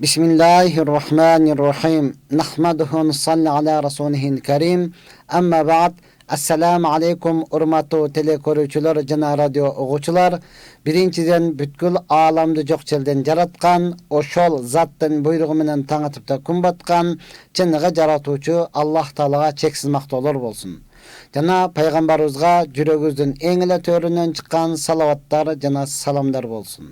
Bismillahirrahmanirrahim. Nahmaduhu nusalli ala rasulihil karim. Amma ba'd. Assalamu alaikum urmatu teleko'ruvchilar, jana radio o'quvchilar. Birinchidan butkul olamni jo'qcheldan jaratgan, o'shol zatdan buyrug'i bilan tang'atibda kun batgan, chinniga jaratuvchi Alloh taologa cheksiz maqtovlar bo'lsin. Jana payg'ambarimizga yuragimizdan engila to'rinan chiqqan salavatlar, jana salomlar bo'lsin.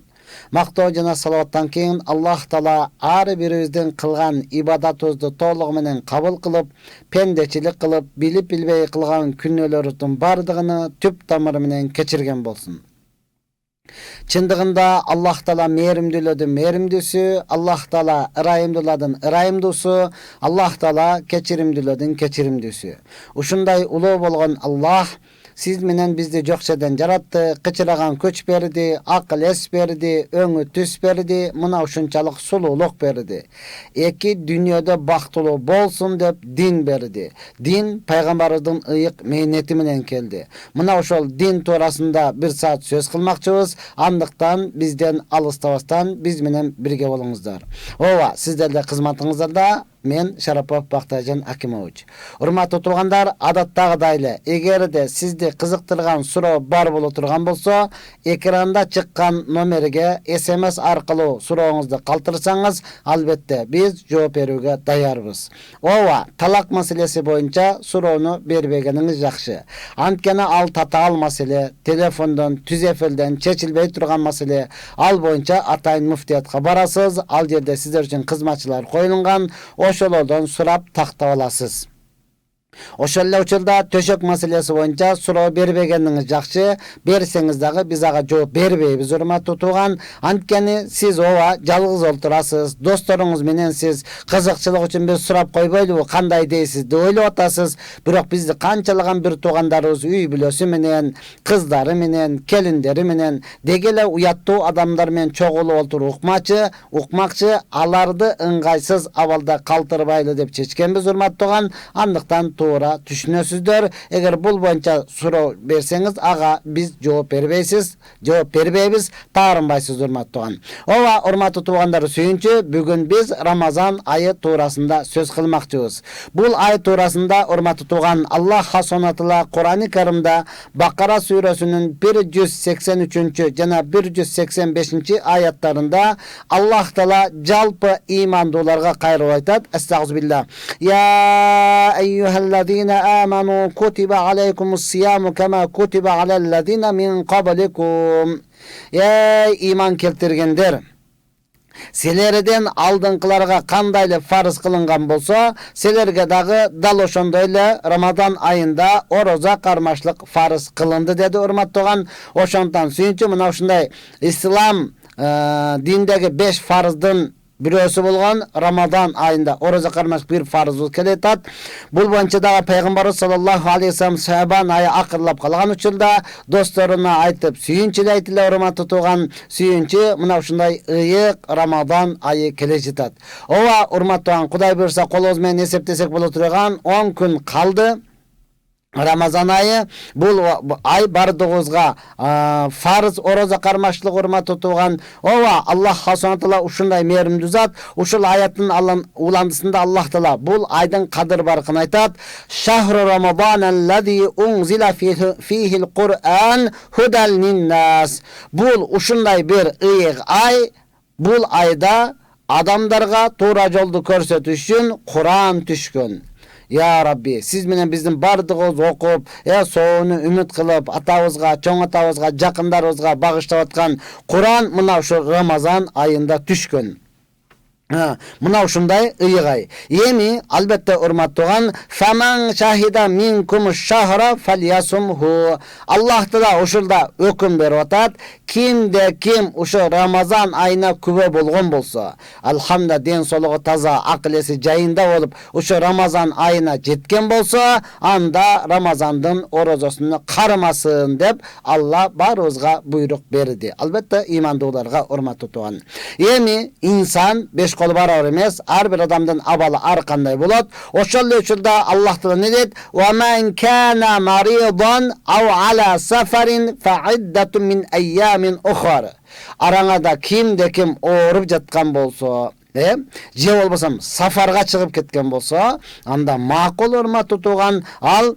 Maqtov jana salavatdan keyin Alloh taolo har birimizdan qilgan ibodatimizni to'liq bilan qabul qilib, pendechilik qilib, bilib bilmay qilgan kunlardan bardig'ini tüp tamiri bilan kechirgan bo'lsin. Çındıgında Allah Taala merimdilodi merimdisi, Allah Taala ırayımdiladın ırayımdisi, Allah Taala kechirimdilodin kechirimdisi. Uşunday ulu bolgan Allah siz menen bizdi joqchadan jaratdı, qıçıragan köç berdi, aql es berdi, öňü tüs berdi, muna uşunçalyk sululuk berdi. Eki dünyada baxtulu bolsun dep din berdi. Din peygamberimizin ıyık mehneti menen keldi. Muna uşol din to'rasında bir saat söz kılmakçыбыз. Andyktan bizden alystabastan biz menen birge bolуңуздар. Ova sizlerle kızmatyňyzda men Şarapov Baktajan Akimoviç. Urmatly turganlar, adattagıdaýly, egerde sizdi kızıktırgan suroo bar bolo turgan bolsa, ekranda çıkkan nomerige SMS arkaly surooňuzdy kaltırsaňyz, albatta biz jogap berүүge daýarbыз. Ova talak maselesi boýunça suroonu berbegeniňiz ýakşy. Antkeni al tatal masele, telefondan, tüzefelden çeçilbey turgan masele, al boýunça ataýyn muftiýatga barasız, al yerde sizler üçin kızmatçylar koýulgan, oşolordan surap taktap alasız. Oşolla uçulda töşök maselesi boyunca suroo berbegeniňiz ýakşy, berseňiz dagı biz aga jogap berbeýiz. Urmatly tugan, antkeni siz ova jalgyz olturasız, dostlaryňyz menen siz kızykçylyk üçin bir surap koýboýly, kanday deýsiz de oýlap atasız. Biroq bizdi kançalygan bir tugandarybız üý bilesi menen, kızdary menen, kelinleri menen, degele uyatty adamlar menen çogulu olturup ukmakçy, alardy ыңгайсыз awalda kaltırbaýly dep çeçkenbiz. Urmatly tugan, andyktan toora düşünösüzler. Eger bul boýunça suroo berseňiz, aga biz jogap berbeýiz, taarynbaýsyz urmatly tugan. Ova urmatly tugandar süýünçi, bugün biz Ramazan ayı toorasında söz kılmakçыбыз. Bul ay toorasında urmatly tugan, Allah hasonatla Kur'an-ı Kerimde Bakara suresinin 183. jana 185. ayatlarında Allah Taala jalpy imandolarga gaýryp aýtat. Estağfirullah. Ya eyyuhellezine amanu kutiba aleykumus-siyamu kema kutiba alellezine min qablikum. Ey iman keltirgenler, selerden aldynkılarga kandaýly farz kılıngan bolsa, selerge dagı dal oşondoýla Ramazan ayında oroza karmaşlyk farz kılındı dedi urmatly tugan. Oşondan süýünçi muna uşunday İslam dindegi 5 farzdan birösü bolgan Ramazan ayında oroza karmaşlyk bir farz keletat. Bul boýunça da Peygamberimiz sallallahu aleyhi ve sellem Şaban ayı akırlap kalgan uçulda dostlaryna aýtyp süýünçili aýtdylar. Urmatly tugan, süýünçi muna uşunday ıyık Ramazan ayı keletat. Ova urmatly tugan, Hudaý buyursa kolumuz menen eseptesek bola turgan 10 gün kaldı. Ramazan ayı bul ay bardığızga farz oroza karmaşlyk urmatly tugan. Ova Allah hasonatla uşunday merimli zat, uşul ayatın ulandysında Allah Taala bul aydın kadir barkyn aýtat. Şahru Ramazanellezî unzila fihi'l Kur'an hudal linnas. Bul uşunday bir ıyık ay, bul ayda adamlarga toora joldu körsetüş üçin Kur'an düşkün. Ya Rabbi, siz menen bizdin bardygybız okup, soğunu ümit kılıp, atabızga, çoğun atabızga, jakındarыбызга bagışlap atkan Kur'an mına şu Ramazan ayında düşkün. Mına uşunday ıyık ay. Yemi albatta urmatly tugan, "Faman şahida minkumuş şahra falyasumhu." Allah Taala uşulda höküm berip atat. Kimde kim uşu Ramazan ayına kübe bolgon bolsa, alhamda den soluğu taza, aklesi jayında bolup, uşu Ramazan ayına jetken bolsa, anda Ramazandan orozasyny karmasın dep Allah barыбызга buyruk berdi. Albatta imandolarga urmatly tugan. Yemi insan 5 kolu barar emes, har bir adamdan abalı arkanday bolat. Oşolla uçulda Allah Taala ne dedi? "Ve men kana maridan aw ala safarin fa iddetun min ayyamin ukhra." Araňada kimde kim orup jatkan bolsa, же болбосо сафарга чыгып кеткен болсо, анда макул урматтуу тууган, ал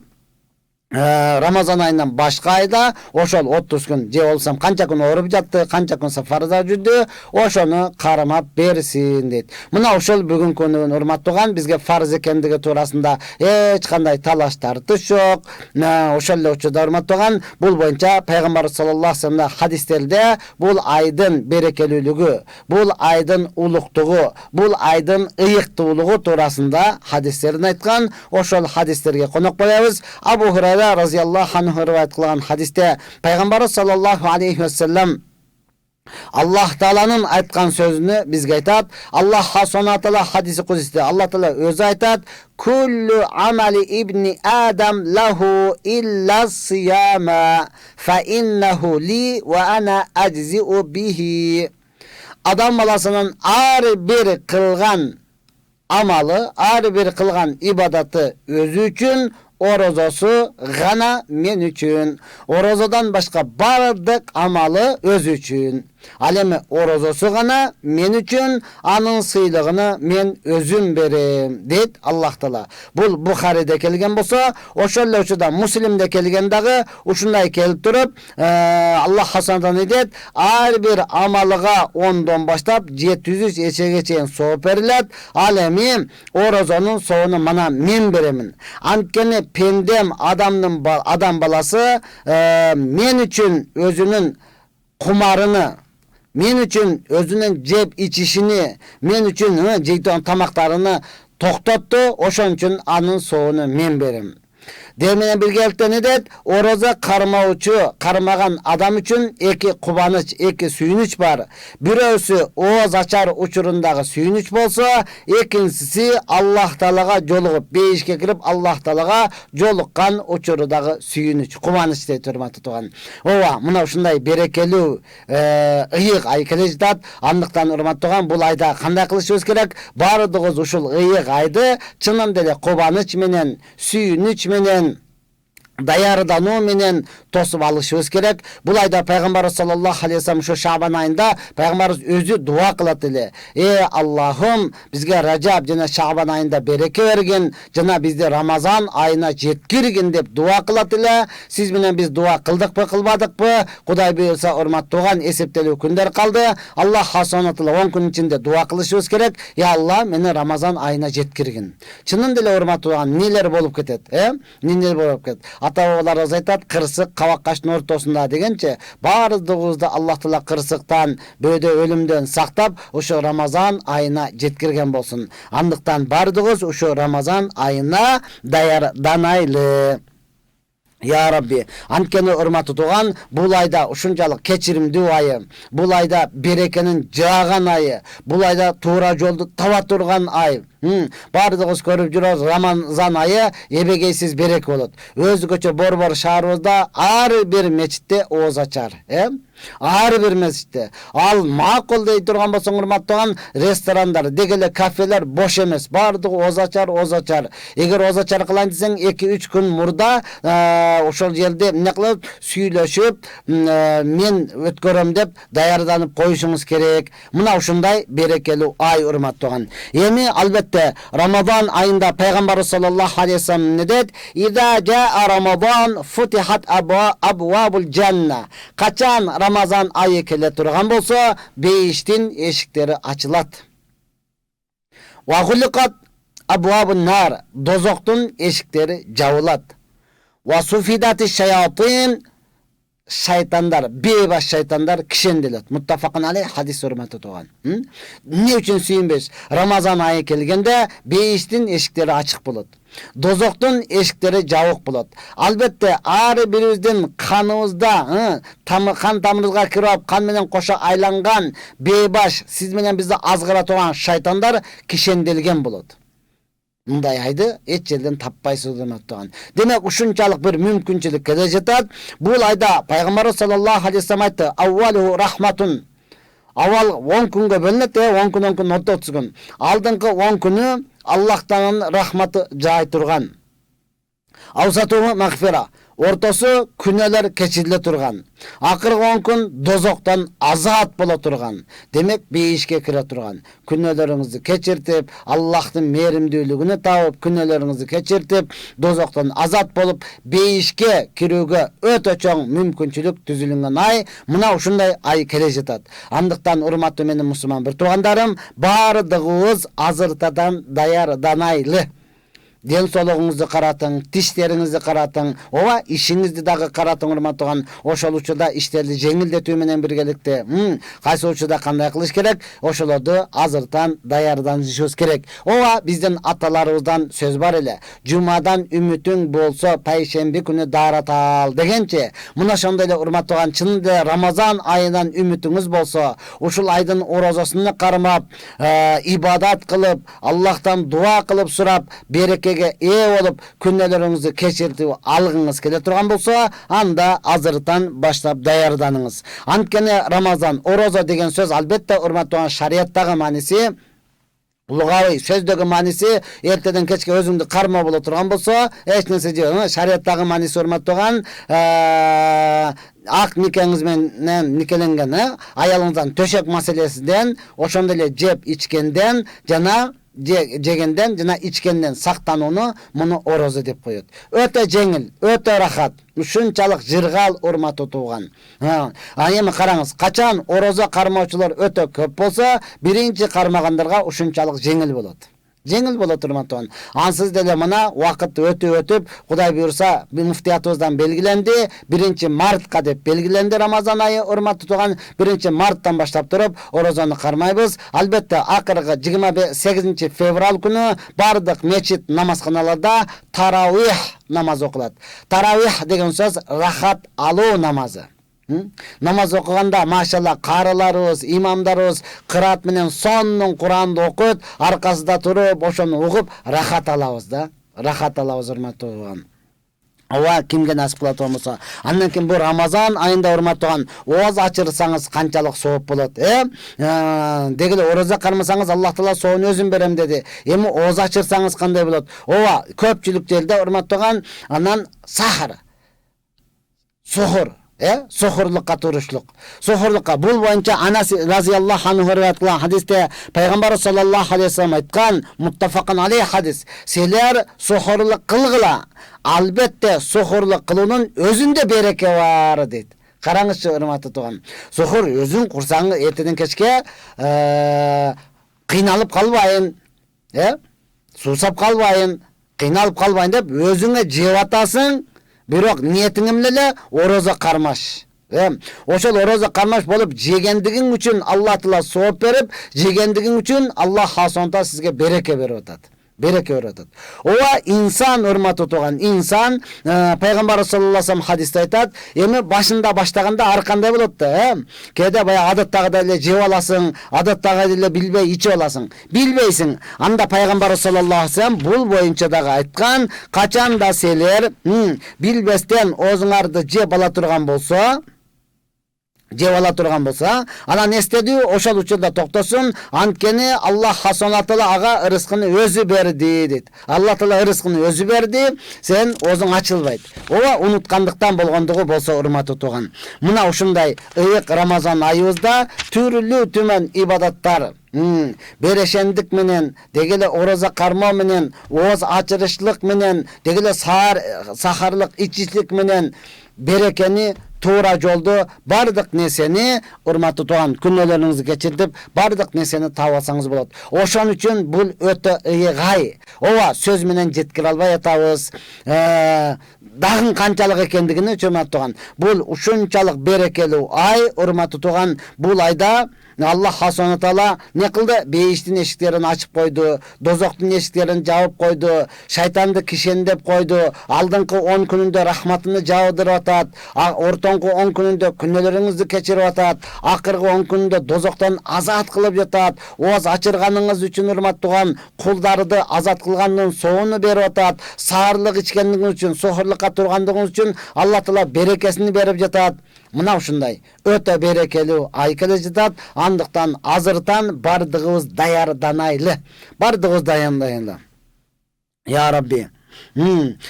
Рамазан айынан башка айда ошол 30 күн же болсам канча күн ооруп жатты, канча күн сафарда жүрдү, ошону кармап берсин дейт. Мына ошол бүгүнкү күнүн урматтууган бизге фарз экендиги туурасында эч кандай талаш тартыш жок. Ошол эле учурда урматтууган, бул боюнча пайгамбар саллаллаху алейхи вассалам хадистерде бул айдын берекелүүлүгү, бул айдын улуктугу, бул айдын ыйыктуулугу туурасында хадистерин айткан. Ошол хадистерге конок болобуз. Абу Хурайра разияллаху анху риваят кылган хадисте пайгамбар саллаллаху алейхи вассалам Аллах Тааланын айткан сөзүнү бизге айтат. Аллах Субхана Таала хадиси кудусте Аллах Таала өзү айтат: "Куллу амали ибни Адам лаху илла сияма, фа иннаху ли ва ана аджзиу бихи." Адам баласынын ар бир кылган амалы, ар бир кылган ибадаты өзү үчүн, орозосу гана мен үчүн. Орозодан башка бардык амалы өзү үчүн. Ал эми орозосу гана мен үчүн, анын сыйлыгын мен өзүм берем дейт Аллах Таала. Бул Бухариде келген болсо, ошол эле учурда Муслимде келген дагы ушундай келип туруп, Аллах Хасандан дейт: ар бир амалыга 10дон баштап 700 эчеге чейин сооп берилет. Ал эми орозонун соонун мана мен беремин. Анткени пендем адам баласы мен үчүн өзүнүн кумарыны, мен үчүн өзүнүн жеп ичишини, мен үчүн жейтон тамактарыны токтотту. Ошон үчүн анын соону мен берем. Деменен биргеликте не дейт? Ороза кармаган адам үчүн эки кубаныч, эки сүйүнүч бар. Бирөөсү ооз ачар учурундагы сүйүнүч болсо, экинчиси Аллах Таалага жолугуп, бейишке кирип Аллах Таалага жолуккан учурудагы сүйүнүч, кубаныч дейт урматтуу тууган. Ооба, мына ушундай берекелүү ыйык ай келе жатат. Андыктан урматтуу тууган, бул айда кандай кылышыбыз керек? Бардыгыбыз ушул ыйык айды чынында эле кубаныч менен, сүйүнүч менен, даярдануу менен тосуп алышыбыз керек. Бул айда пайгамбар саллаллаху алейхи вассалам ушу Шабан айында пайгамбарыбыз өзү дуа кылат эле: Аллахым, бизге Ражаб жана Шабан айында береке бергин, жана бизди Рамазан айына жеткиргин деп дуа кылат эле. Сиз менен биз дуа кылдыкпы, кылбадыкпы? Кудай буйрса, урматтууган, эсептелүү күндөр калды. Аллах Субхана Таала 10 күн ичинде дуа кылышыбыз керек: Алла, мени Рамазан айына жеткиргин. Чынында эле урматтууган, нелер болуп кетет? Нелер болуп кетет? Ата-бабаларыбыз айтат: кырсык кабак-каштын ортосунда дегенче, бардыгыбызды Аллах Таала кырсыктан, бөөдө өлүмдөн сактап, ошо Рамазан айына жеткирген болсун. Андыктан бардыгыбыз ошо Рамазан айына даярданайлы. Я Рабби, анткени урматтуу тууган, бул айда ушунчалык кечиримдүү айы, бул айда берекенин жааган айы, бул айда туура жолду таба турган ай. Бардыгыбыз көрүп жүрөбүз, Рамазан айы эбегейсиз береке болот. Өзгөчө борбор шаарыбызда ар бир мечитте ооз ачар, ар бир мечитте. Ал макул дей турган болсоң, урматтуу, ресторандар, дегеле кафелер бош эмес. Бардыгы ооз ачар, ооз ачар. Эгер ооз ачар кылайын десең, 2-3 күн мурда ошол жерде эмне кылып, сүйлөшүп, мен өткөрөм деп даярданып коюшуңуз керек. Мына ушундай берекелүү ай, урматтуу. Эми албетте Рамазан айында пайгамбар саллаллаху алейхи вассалам не дейт? Иза жаа Рамазан футихат абвабул жанна. Качан Рамазан айы келе турган болсо, бейиштин эшиктери ачылат. Ва гуликат абвабун нар. Дозоктун эшиктери жабылат. Ва суфидати шаятин. Шайтандар, бейбаш шайтандар кишенделет. Муттафакун алейх хадис, урматтуу тууган. Эмне үчүн сүйүнбөйбүз? Рамазан айы келгенде бейиштин эшиктери ачык болот. Дозоктун эшиктери жабык болот. Албетте ар бирибиздин каныбызда, кан тамырыбызга кирип, кан менен кошо айланган бейбаш, сиз менен бизди азгыра турган шайтандар кишенделген болот. Мындай айды эч жерден таппайсыз, урматтуу. Демек ушунчалык бир мүмкүнчүлүк келе жатат. Бул айда пайгамбар саллаллаху алейхи вассалам айтты: "Аввалу рахматун." Авал 10 күнгө бөлүнөт, 10 күн, 30 күн. Алдыңкы 10 күнү Аллахтан рахматы жай турган. Аусатугу магфира. ортосу күнөлөр кечириле турган. Акыркы 10 күн дозоктон азат боло турган. Демек бейишке кире турган. Күнөлөрүңүздү кечиртип, Аллахтын мээримдүүлүгүнү таап, күнөлөрүңүздү кечиртип, дозоктон азат болуп, бейишке кирүүгө өтө чоң мүмкүнчүлүк түзүлгөн ай, мына ушундай ай келе жатат. Андыктан урматтуу менин мусулман бир туугандарым, баардыгыбыз азыртадан даярданайлы. Ден соолугуңузду каратың, тиштериңизди каратың, ооба, ишиңизди дагы каратың урматтаган. Ошол учурда иштерди жеңилдетүү менен биргеликте, кайсы учурда кандай кылыш керек, ошолорду азыртан даярданышыбыз керек. Ооба, биздин аталарыбыздан сөз бар эле. Жумадан үмүтүң болсо, пайшемби күнү daarат ал дегенче. Мына ошондой эле урматтаган, чынында Рамазан айынан үмүтүңүз болсо, ушул айдын орозосуну кармап, ибадат кылып, Аллахтан дуа кылып сурап, берекеге ээ болуп, күнөлөрүңүздү кечиртип алгыңыз келе турган болсо, анда азыртан баштап даярданыңыз. Анткени Рамазан, орозо деген сөз албетте урматтаган шарияттагы мааниси, лугавый сөздөгү мааниси эртеден кечке өзүңдү кармоо боло турган болсо, эч нерсе жок. Шарияттагы мааниси урматтаган ак никеңиз менен никеленген аялыңыздан төшөк маселесинен, ошондой эле жеп ичкенден жана жегенден жана ичкенден сактанууну муну орозо деп коет. Өтө жеңил, өтө рахат, ушунчалык жыргал урматтуу тууган. Эми караңыз, качан орозо кармоочулар өтө көп болсо, биринчи кармагандарга ушунчалык жеңил болот. Жеңил болот урматтуу. Ансыз деле мына убакыт өтүп, Кудай буйрса, муфтиятыбыздан белгиленди, 1 мартка деп белгиленди Рамазан айы урматтуу тууган. 1 марттан баштап туруп орозону кармайбыз. Албетте акыркы 28 февраль күнү бардык мечит намазканаларда таравих намаз окулат. Таравих деген сөз рахат алуу намазы. Намаз окуганда машалла карыларыбыз, имамдарыбыз кыраат менен сонун Куранды окуп, аркасында туруп, ошону угуп рахат алабыз да. Рахат алабыз урматтуу тууган. Ооба, кимге насип кылат болмосо. Андан кийин бул Рамазан айында урматтаган ооз ачырсаңыз канчалык сооп болот, Дегеле орозо кармасаңыз Аллах Таала соонун өзүн берем деди. Эми ооз ачырсаңыз кандай болот? Ооба, көпчүлүк жерде урматтаган анан сахар, сохор, сохорлукка турушлук. Сохорлукка бул боюнча Анас разияллаху анху риваят кылган хадисте пайгамбар саллаллаху алейхи вассалам айткан, муттафакан алейх хадис. Силер сохорлук кылгыла. Албетте сохорлук кылуунун өзүндө береке бар дейт. Караңызчы урматтуу тууган. Сохор өзүң курсаң эртеден кечке кыйналып калбайын, суусап калбайын, кыйналып калбайын деп өзүңө жеп атасың. Бирок ниетиң эмне эле? Орозо кармаш. Ошол орозо кармаш болуп жегендигиң үчүн Аллах Таала сооп берип, жегендигиң үчүн Аллах хасонта сизге береке берип атат. Береке берип атат. Ооба, инсан урматтуу тууган, инсан пайгамбар саллаллаху алейхи вассалам хадисте айтат, эми башында баштаганда ар кандай болот да, Кээде баягы адаттагыдай эле жеп аласың, адаттагыдай эле билбей ичип аласың. Билбейсиң. Анда пайгамбар саллаллаху алейхи вассалам бул боюнча дагы айткан, качан да силер билбестен оозуңарды жеп ала турган болсо, анан эстедүү ошол учурда токтосун, анткени Аллах хасонатылы ага ырыскыны өзү берди дейт. Аллах Таала ырыскыны өзү берди, сен оозуң ачылбайт. Ооба, унуткандыктан болгондугу болсо урматтуу тууган. Мына ушундай ыйык Рамазан айыбызда түрүлүү түмөн ибадаттар, берешендик менен, дегеле орозо кармоо менен, ооз ачырышлык менен, дегеле сахарлык ичишлик менен берекени, туура жолду бардык нерсени урматтуу тууган, күнөөлөрүңүздү кечиртип, бардык нерсени таап алсаңыз болот. Ошон үчүн бул өтө ыйык ай. Ооба, сөз менен жеткире албай атабыз. Дагы канчалык экендигини урматтуу тууган. Бул ушунчалык берекелүү ай, урматтуу тууган. Бул айда Аллах хасона таала не кылды? Бейиштин эшиктерин ачып койду, дозоктун эшиктерин жаап койду, шайтанды кишендеп койду. Алдыңкы 10 күнүндө рахматыны жаудырып атат, ортоңку 10 күнүндө күнөөлөрүңүздү кечирип атат, акыркы 10 күнүндө дозоктон азат кылып жатат. Ооз ачырганыңыз үчүн урматтууган, кулдарды азат кылгандын соону берип атат. Саарлык ичкендигиңиз үчүн, сохорлукка тургандыгыңыз үчүн Аллах Таала берекесин берип жатат. Мына ушундай өтө берекелүү ай келе жатат. Андыктан азыртан бардыгыбыз даярданайлы. Бардыгыбыз даярданайлы. Я Рабби,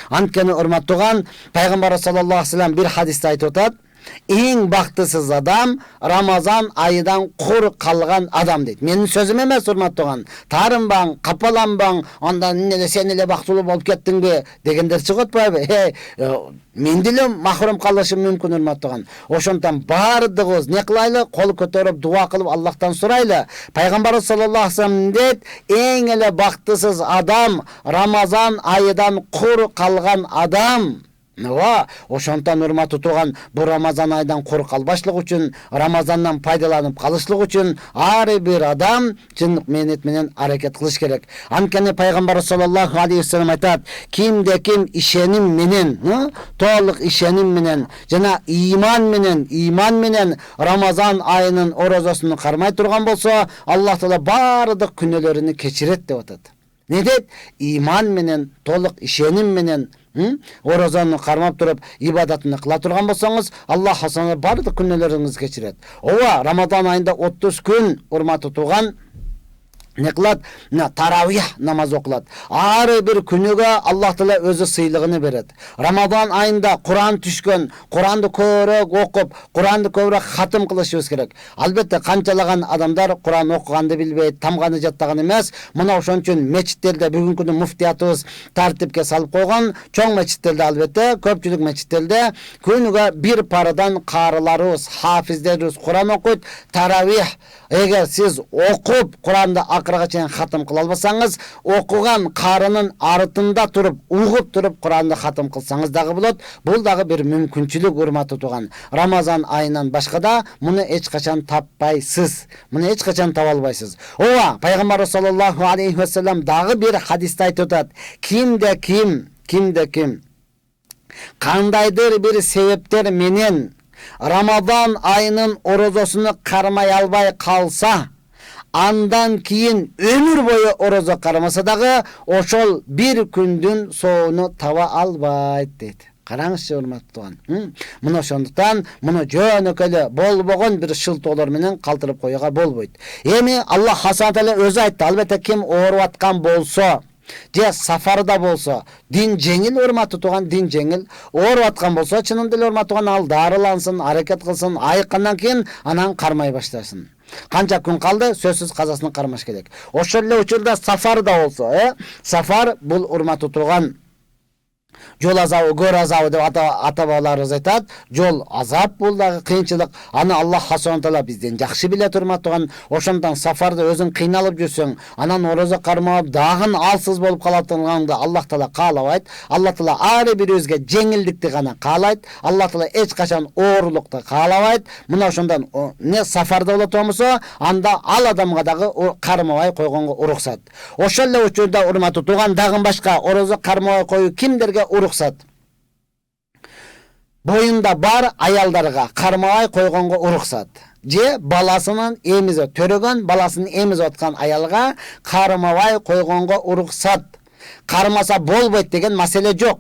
Анткени урматтууган пайгамбар саллаллаху алейхи ва саллям бир хадисте айтып атат: "Эң бактысыз адам Рамазан айынан кур калган адам" дейт. Менин сөзүм эмес, урматтууган. Тарынбаң, капаланбаң, андан эмне сен эле бактылуу болуп кеттиңби дегендер чыгып атпайбы? Мен деле махрум калышым мүмкүн, урматтууган. Ошондон бардыгыбыз не кылайлы? Кол көтөрүп дуа кылып Аллахтан сурайлы. Пайгамбар саллаллаху алейхи ва саллям дейт: "Эң эле бактысыз адам Рамазан айынан кур калган адам". Ошонтон урматтуу туган, бу Рамазан айдан кур калбашлык үчүн, Рамазандан пайдаланып калышлык үчүн ар бир адам чындык мээнет менен аракет кылыш керек. Анткени пайгамбар саллаллаху алейхи ва саллям айтат: "Кимде ким ишеним менен, толук ишеним менен жана иман менен Рамазан айынын орозосун кармай турган болсо, Аллах Таала бардык күнөөлөрүн кечирет" деп атат. Не дейт? Иман менен, толук ишеним менен орозаны кармап туруп ибадатын кыла турган болсоңуз, Аллах бардык күнөөлөрүңүздү кечирет. Рамазан айында 30 күн урматтуу туган не кылат? Таравих намаз окулат. Ар бир күнүгө Аллах Таала өзү сыйлыгын берет. Рамазан айында Куран түшкөн, Куранды көбүрөөк окуп, Куранды көбүрөөк хатым кылышыбыз керек. Албетте канчалаган адамдар Куран окуганды билбейт, тамганы жаттаган эмес. Мына ошон үчүн мечиттерде бүгүнкү күндө муфтиятыбыз тартипке салып койгон. Чоң мечиттерде, албетте, көпчүлүк мечиттерде күнүгө бир парадан карыларыбыз, хафиздерибиз Куран окуйт. Таравих, эгер сиз окуп Куранды акырга чейин хатым кыла албасаңыз, окуган карынын артында туруп, угуп туруп Куранды хатым кылсаңыз дагы болот. Бул дагы бир мүмкүнчүлүк, урматтуу туган. Рамазан айынан башкада муну эч качан таппайсыз. Муну эч качан таба албайсыз. Пайгамбар саллаллаху алейхи ва саллям дагы бир хадисте айтып атат: "Кимде ким кандайдыр бир себептер менен Рамазан айынын орозосуну кармай албай калса, андан кийин өмүр бою орозо кармаса дагы, ошол бир күндүн соону таба албайт" дейт. Караңызчы, урматтуу туган. Мына ошондуктан муну жөнөкөй эле болбогон бир шылтоолор менен калтырып коюуга болбойт. Эми Аллах Субхана өзү айтты: албетте ким ооруп аткан болсо, же сафарда болсо, дин жеңил, урматтуу туган, дин жеңил. Ооруп аткан болсо, чынында эле урматтуу туган, ал дарылансын, аракет кылсын, айыккандан кийин анан кармай баштасын. Канча күн калды, сөзсүз казасын кармаш керек. Ошол эле учурда сафарда болсо, сафар бул урматтуу туган жол азабы, көр азабы деп ата-бабаларыбыз айтат. Жол азап, бул дагы кыйынчылык. Аны Аллах Субхана бизден жакшы билет, урматтуу туган. Ошондон сафарда өзүң кыйналып жүрсөң, анан орозо кармап, дагы алсыз болуп калатыныңды Аллах Таала каалабайт. Аллах Таала ар бирибизге жеңилдикти гана каалайт. Аллах Таала эч качан оорулукту каалабайт. Мына ошондон не сафарда болот болсо, анда ал адамга дагы кармабай койгонго уруксат. Ошол эле учурда, урматтуу туган, дагы башка орозо кармабай коюу кимдерге уруксат? Боюнда бар аялдарга кармабай койгонго уруксат. Же баласынын эмизи, төрөгөн баласынын эмизи аткан аялга кармабай койгонго уруксат. Кармаса болбойт деген маселе жок.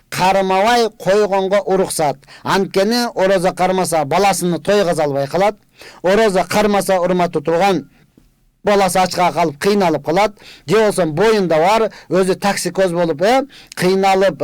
Кармабай койгонго уруксат. Анткени орозо кармаса баласыны тойгозо албай калат. Орозо кармаса, урматтуу туган, баласы ачка калып кыйналып калат. Же болсо боюнда бар, өзү токсикоз болуп кыйналып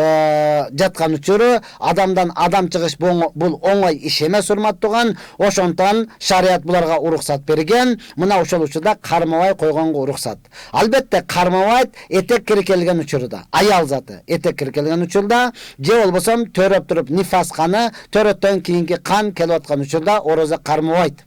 жаткан учуру адамдан адам чыгыш бул оңой иш эмес, урматтуу туган. Ошондон шарият буларга уруксат берген. Мына ошол учурда кармабай койгонго уруксат. Албетте кармабайт этек киркелген учурда, аял заты этек киркелген учурда, же болбосо төрөп туруп нифас каны, төрөттөн кийинки кан келип аткан учурда орозо кармабайт.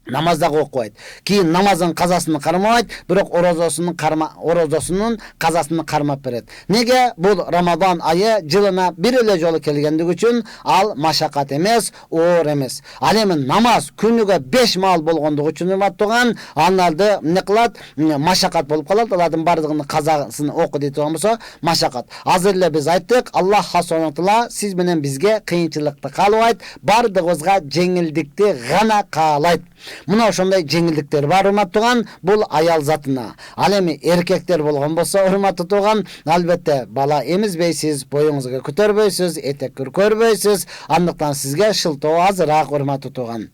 Намаздагы окубайт. Кийин намазын казасын кармабайт, бирок орозосунун казасын кармап берет. Неге? Бул Рамазан айы жылына бир эле жолу келгендиги үчүн ал машакат эмес, оор эмес. Ал эми намаз күнүгө 5 маал болгондугу үчүн, урматтуу туган, аналарды эмне кылат? Машакат болуп калат. Алардын бардыгынын казасын окуу дейт болсо, машакат. Азыр эле биз айттык, Аллах Субхана Таала сиз менен бизге кыйынчылыкты каалабайт, бардыгыбызга жеңилдикти гана каалайт. Мына ошондой жеңилдиктер бар урматтуу туган, бул аял затына. Ал эми эркектер болгон болсо урматтуу туган, албетте бала эмизбейсиз, боюңузга көтөрбөйсүз, этек көрбөйсүз. Андыктан сизге шылтоо азыраак урматтуу туган.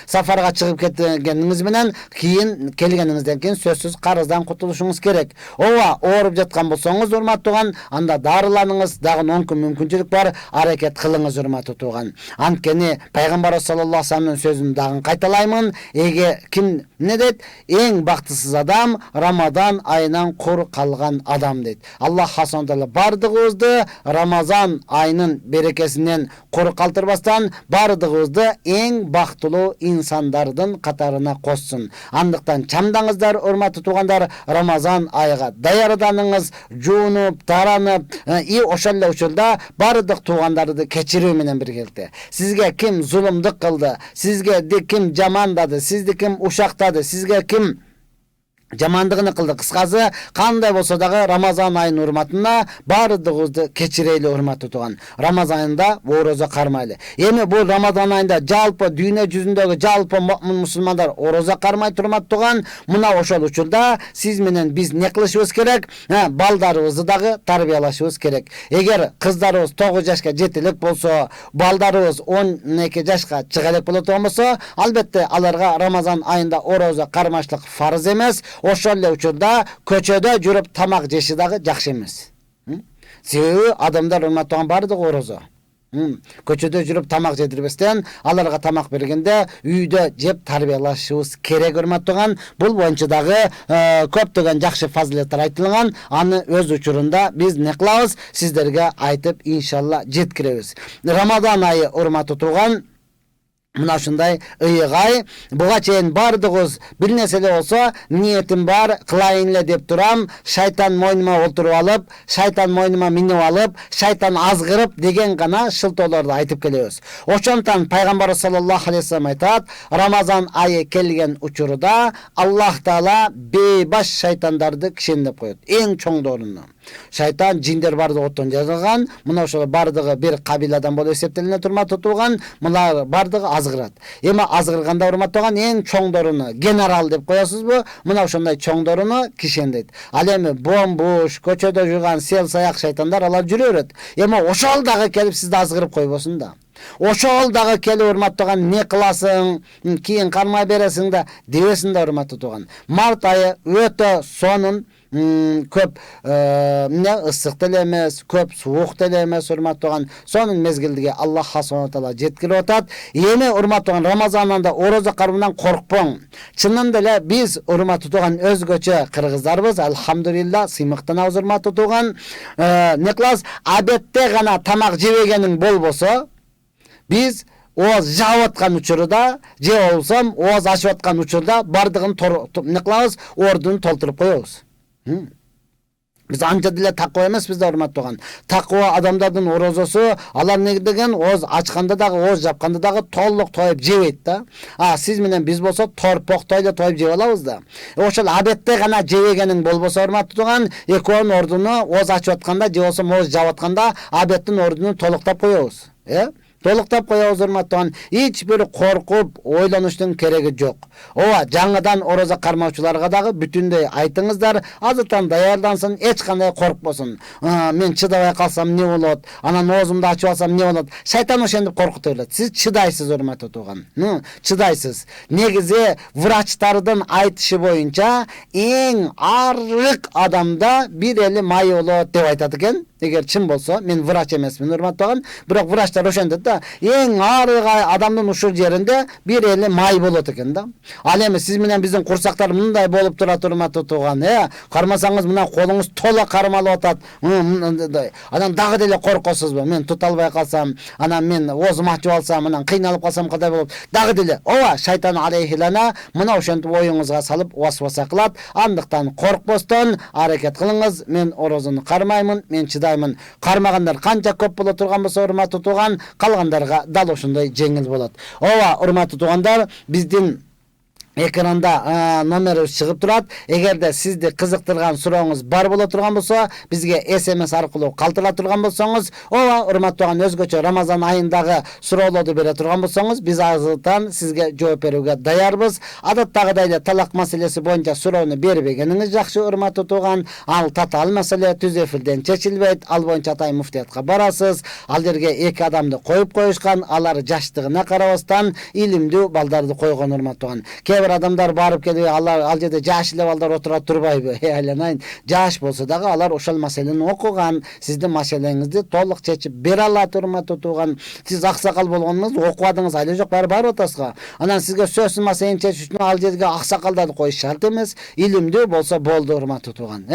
Сафарга чыгып кеткениңиз менен кийин келгениңизден кийин сөзсүз карыздан кутулушуңуз керек. Ооба, ооруп жаткан болсоңуз урматтуу туган, анда дарыланыңыз, дагы 10 күн мүмкүнчүлүк бар, аракет кылыңыз урматтуу туган. Анткени пайгамбар саллаллаху алейхи вассаламдын сөзүн дагы кайталаймын. Эге ким не дейт? Эң бактысыз адам Рамадан айынан кур калган адам дейт. Аллах хасантала бардыгыбызды Рамазан айынын берекесинен кур калтырбастан бардыгыбызды эң бактылуу инсандардын катарына коссун. Андыктан чамдаңыздар урматтуу тугандар, Рамазан айга даярданыңыз, жуунуп, таранып, ошол эле учурда бардык туугандарды кечирүү менен биргеликте. Сизге ким зулумдук кылды, сизге ким жамандады, сизди ким ушактады, сизге ким жамандыгын кылды, кыскасы кандай болсо дагы Рамазан айынын урматына бардыгыбызды кечирели урматтуу туган. Рамазан айында орозо кармайлы. Эми бул Рамазан айында жалпы дүйнө жүзүндөгү жалпы мусулмандар орозо кармай турмат туган. Мына ошол учурда сиз менен биз не кылышыбыз керек? Балдарыбызды дагы тарбиялашыбыз керек. Эгер кыздарыбыз 9 жашка жетелек болсо, балдарыбыз 12 жашка чыга элек болот болсо, албетте аларга Рамазан айында орозо кармашлык фарыз эмес. Ошол эле учурда көчөдө жүрүп тамак жеши дагы жакшы эмес. Себеби адамдар урматтаган бардыгы орозо. Көчөдө жүрүп тамак жедирбестен, аларга тамак бергенде үйдө жеп тарбиялашыбыз керек урматтаган. Бул боюнча дагы көптөгөн жакшы фазилеттер айтылган. Аны өз учурунда биз не кылабыз? Сиздерге айтып иншалла жеткиребиз. Рамазан айы урматтуу туган, мына ушундай ыйгай, буга чейин бардыгыбыз бир нерселе болсо, ниетим бар, кылайын эле деп турам, шайтан мойнума олтуруп алып, шайтан мойнума минип алып, шайтан азгырып деген гана шылтоолорду айтып келебиз. Ошондон пайгамбар саллаллаху алейхи вассалам айтат, Рамазан айы келген учурда Аллах Таала бейбаш шайтандарды кишендеп коет. Эң чоңдоруну. Шайтан жиндер бардыгы оттон жазылган, мына ошол бардыгы бир кабиладан болуп эсептелине турмат турган, мына бардыгы азгырат. Эми азгырганда урматтаган эң чоңдоруну генерал деп коесузбу? Мына ошондой чоңдоруну кишендейт. Ал эми бомбуш, көчөдө жүргөн сел саяк шайтандар алар жүрө берет. Эми ошол дагы келип сизди азгырып койбосун да. Ошол дагы келип урматтаган не кыласың, кийин кармай бересиң да дебесин да урматтуу туган. Март айы өтө сонун, көп ысык деле эмес, көп суук деле эмес урматтуу туган. Сонун мезгилдиги Аллах субхана таала жеткирип атат. Эми урматтуу туган, Рамазан айында орозо кармынан коркпоң. Чынында эле биз урматтуу туган өзгөчө кыргыздарбыз, алхамдулилла, сыймыктанабыз урматтуу туган. Не кылабыз? Адетте гана тамак жебегениң болбосо, биз ооз жаап аткан учурда, же болсо ооз ачып аткан учурда бардыгын не кылабыз? Ордун толтуруп коебуз. Биз анча деле таква эмеспиз да урматтуу туган. Таква адамдардын орозосу, алар не деген ооз ачканда дагы, ооз жапканда дагы толук тоюп жебейт да. Сиз менен биз болсо торпоктой эле тоюп жеп алабыз да. Ошол адетте гана жебегениң болбосо урматтуу туган, экөөнүн ордуну ооз ачып атканда, же болсо ооз жаап атканда адеттин ордуну толуктап коебуз. Толуктап коебуз урматтуу туган. Эч бир коркуп, ойлонуштун кереги жок. Ооба, жаңыдан орозо кармаучуларга дагы бүтүндөй айтыңыздар, азыртан даярдансын, эч кандай коркпосун. Мен чыдабай калсам не болот? Анан оозумду ачып алсам не болот? Шайтан ошентип коркута берет. Сиз чыдайсыз урматтуу туган. Чыдайсыз. Негизи врачтардын айтышы боюнча эң арык адамда бир эли май болот деп айтат экен. Эгер чын болсо, мен врач эмесмин урматтуу туган, бирок врачтар ошентет да, эң арык адамдын ушул жеринде бир эли май болот экен да. Ал эми сиз менен биздин курсактар мындай болуп турат урматтуу туган. Кармасаңыз мына колуңуз тола кармалып атат. Анан дагы деле коркосузбу? Мен тута албай калсам, анан мен оозум ачып алсам, анан кыйналып калсам кандай болот? Дагы деле. Ооба, шайтан алейхилана мына ошентип оюңузга салып васваса кылат. Андыктан коркпостон аракет кылыңыз. Мен орозону кармаймын, мен чыдайм. Кармагандар канча көп боло турган болсо урматтуу туган, калгандарга дал ошондой жеңил болот. Ооба, урматтуу тугандар, биздин экранда номерибиз чыгып турат. Эгерде сизди кызыктырган сурооңуз бар боло турган болсо, бизге SMS аркылуу калтыра турган болсоңуз, ооба урматтуу өзгөчө Рамазан айындагы суроолорду бере турган болсоңуз, биз азыртан сизге жооп берүүгө даярбыз. Адаттагыдай эле талак маселеси боюнча суроону бербегениңиз жакшы, урматтуу туган. Ал татаал маселе түз эфирден чечилбейт. Ал боюнча Атай муфтиятка барасыз. Ал жерге эки адамды коюп коюшкан, алар жаштыгына карабастан илимдүү балдарды койгон, урматтуу туган. Бир адамдар барып келип, ал жерде жаш эле балдар отура турбайбы? Айланайын. Жаш болсо дагы алар ошол маселени окуган, сиздин маселеңизди толук чечип бере алат, урматтуу туган. Сиз аксакал болгонуңуз, окубадыңыз, айла жок, барып атасызга. Анан сизге сөзсүз маселени чечиш үчүн ал жерге аксакалдарды коюш шарт эмес. Илимдүү болсо болду, урматтуу туган.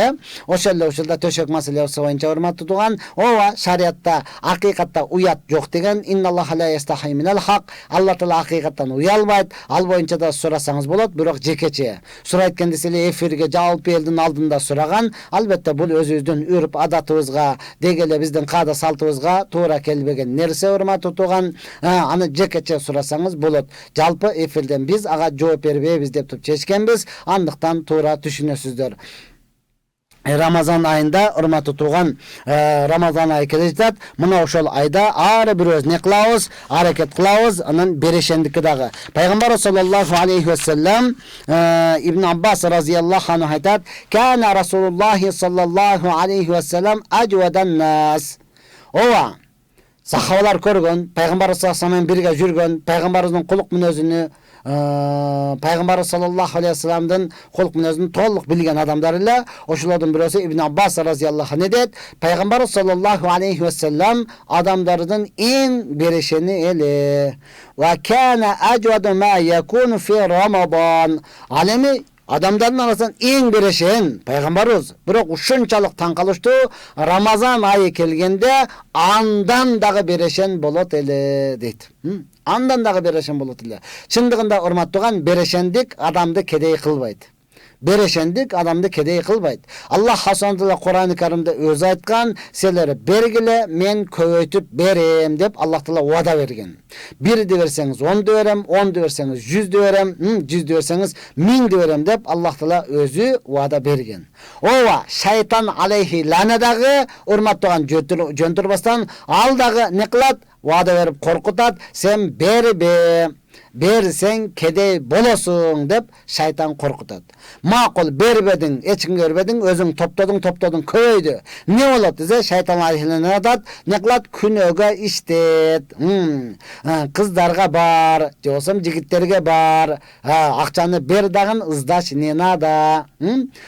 Ошолда төшөк маселеси боюнча, урматтуу туган, ооба, шариатта акыйкатта уят жок деген, инналлаха ла ястахи минал хак. Алла таала акыйкаттан уялбайт. Ал боюнча да сурасаңыз болот, бирок жекече. Сурайт экен десе эфирге жалпы элдин алдында сураган, албетте бул өзүбүздүн үрп адатыбызга, деги эле биздин каада салтыбызга туура келбеген нерсе, урматтуу туган. Аны жекече сурасаңыз болот. Жалпы эфирден биз ага жооп бербейбиз деп чечкенбиз. Андыктан туура түшүнөсүздөр. Рамазан айында, урматтуу туган, Рамазан айы келе жатат. Мына ошол айда ар бирөөбүз не кылабыз, аракет кылабыз, анан берешендикке дагы. Пайгамбар саллаллаху алейхи ва саллям Ибн Аббас разияллаху анху айтат: "Кана Расулуллахи саллаллаху алейхи ва саллям ажвадан нас." Ооба, сахабалар көргөн, пайгамбар саллаллаху алейхи менен бирге жүргөн, пайгамбарыбыздын кулук мүнөзүнү, пайгамбар саллаллаху алейхи ва салламдын кулук мүнөзүн толук билген адамдар эле. Ошолордун бирөөсү Ибн Аббас разияллаху анху дет, пайгамбар саллаллаху алейхи ва саллям адамдардын эң берешени эле. Ва кана ажваду ма якуну фи Рамазан. Ал эми адамдардын арасынан эң берешен пайгамбарыбыз. Бирок ушунчалык таң калыштуу, Рамазан айы келгенде андан дагы берешен болот эле дейт. Андан дагы берешен болот эле. Чындыгында, урматтууган, берешендик адамды кедей кылбайт. Берешендик адамды кедей кылбайт. Аллах Субханаху Кур'ан-ы Каримде өзү айткан, "Силер бергиле, мен көбөйтүп берем" деп Аллах Таала вада берген. Бирди берсеңиз 10ду берем, 10ду берсеңиз 100ду берем, 100ду берсеңиз 1000ду берем деп Аллах Таала өзү вада берген. Ооба, шайтан алейхи лана дагы, урматтууган, жөнтүрбастан ал дагы не кылат? Вада берип коркутат, "Сен бербе, берсең кедей болосуң" деп шайтан коркутат. Макул, бербедиң, эч кимге бербедиң, өзүң топтодуң, көбөйдү. Не болот десе, шайтан алейхи атат, не кылат? Күнөөгө иштет. Кыздарга бар, же болсо жигиттерге бар. Акчаны бер дагы ыздач не надо.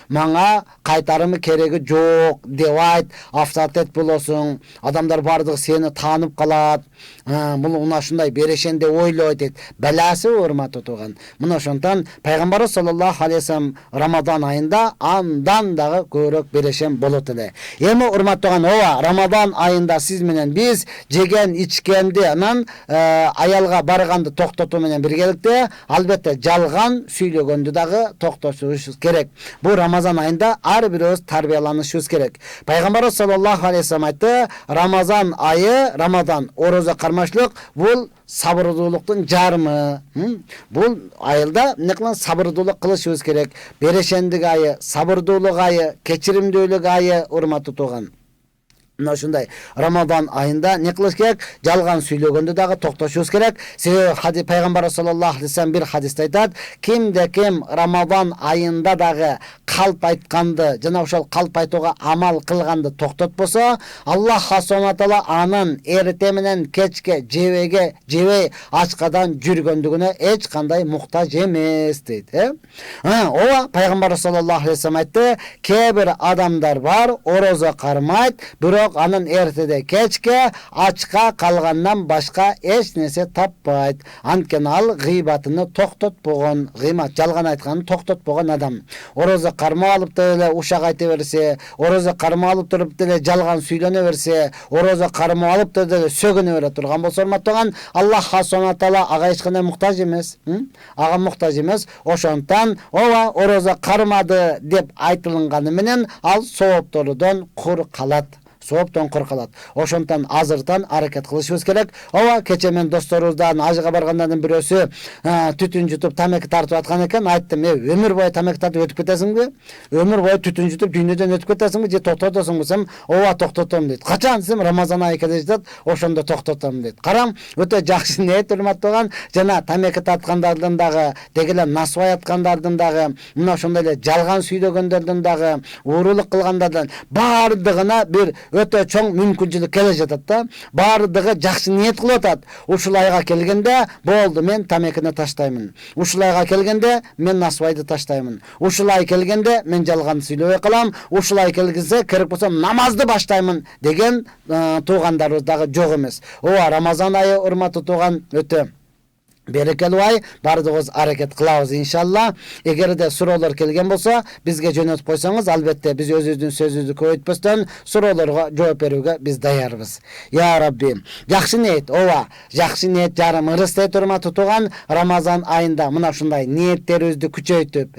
Мага кайтарымы кереги жок деп айт, авторитет болосуң. Адамдар бардыгы сени таанып калат. Бул унашындай берешен деп ойлойт дейт. Баласы, урматтуу туган. Мына ошондон пайгамбар саллаллаху алейхи ва саллям Рамазан айында андан дагы көбүрөөк берешен болот эле. Эми урматтуу туган, ооба, Рамазан айында сиз менен биз жеген ичкенди, анан аялга барганды токтотуу менен биргеликте, албетте жалган сүйлөгөндү дагы токтотушубуз керек. Бул Рамазан айында ар бирөөбүз тарбияланышыбыз керек. Пайгамбар саллаллаху алейхи ва саллям айтты, Рамазан айы, Рамазан орозо кармашлык, бул сабырдуулуктун жарымы. Бул айылда не кылган? Сабырдуулук кылышыбыз керек. Берешендик айы, сабырдуулук айы, кечиримдүүлүк айы, урматтуу туган. Мына ушундай Рамазан айында не кылыш керек? Жалган сүйлөгөндү дагы токтошубуз керек. Себеби пайгамбар саллаллаху алейхи ва саллям бир хадисте айтат, кимде ким Рамазан айында дагы калп айтканды, жана ошол калп айтууга амал кылганды токтотпосо, Аллах Субханаху таала анын эрте менен кечке жебей ачкадан жүргөндүгүнө эч кандай муктаж эмес дейт. Ооба, пайгамбар саллаллаху алейхи ва саллям айтты, кээ бир адамдар бар, орозо кармайт, бирок анын эртеде кечке ачка калгандан башка эч нерсе таппайт. Анткени ал гыйбатыны токтотпогон, гыйбат жалган айтканын токтотпогон адам. Орозо кармап алып деле ушак айта берсе, орозо кармап алып туруп деле жалган сүйлөнө берсе, орозо кармап алып деле сөгүнө бере турган болсо, урматтууган, Аллах Субханаху таала ага эч кандай муктаж эмес. Ага муктаж эмес. Ошондон ооба, орозо кармады деп айтылганы менен ал сооптордон кур калат. сооптон коркалат. Ошондон азыртан аракет кылышыбыз керек. Ооба, кече мен досторубуздан ажыга баргандардын бирөөсү түтүн жутуп тамеки тартып аткан экен. Айттым, өмүр бою тамеки тартып өтүп кетесиңби? Өмүр бою түтүн жутуп дүйнөдөн өтүп кетесиңби же токтотосуңбу десем, ооба токтотом дейт. Качан десем, Рамазан айы келе жатат, ошондо токтотом дейт. Карам, өтө жакшы ниет урматтаган, жана тамеки тарткандардын дагы, дегеле насыбай аткандардын дагы, мына ошондой эле жалган сүйлөгөндөрдүн дагы, уурулук кылгандардын баардыгына бир өтө чоң мүмкүнчүлүк келе жатат да. Баардыгы жакшы ниет кылып атат. Ушул айга келгенде болду, мен тамекини таштаймын. Ушул айга келгенде мен насыбайды таштаймын. Ушул ай келгенде мен жалган сүйлөбөй калам. Ушул ай келгенде керек болсо намазды баштаймын деген туугандарыбыз дагы жок эмес. Ооба, Рамазан айы урматтуу тууган өтө берекелүү ай, бардыгыбыз аракет кылабыз иншалла. Эгерде суроолор келген болсо, бизге жөнөтүп койсоңуз, албетте биз өзүбүздүн сөзүбүздү көбөйтпөстөн суроолорго жооп берүүгө биз даярбыз. Я Рабби, жакшы ниет, ооба, жакшы ниет жарым ырыс дейт урматтуу тууган. Рамазан айында мына ушундай ниеттерибизди күчөйтүп,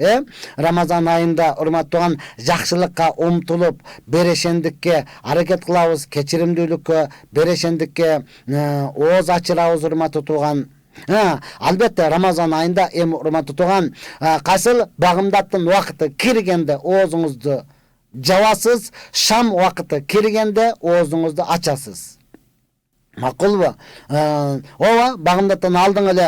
Рамазан айында урматтуу тууган жакшылыкка умтулуп, берешендикке аракет кылабыз, кечиримдүүлүккө, берешендикке ооз ачырабыз урматтуу тууган. Албетте Рамазан айында эми урматтуу тууган, кайсыл багымдаттын убакыты киргенде оозуңузду жабасыз, шам убакыты киргенде оозуңузду ачасыз. Макулбу? Ооба, багымдаттан алдың эле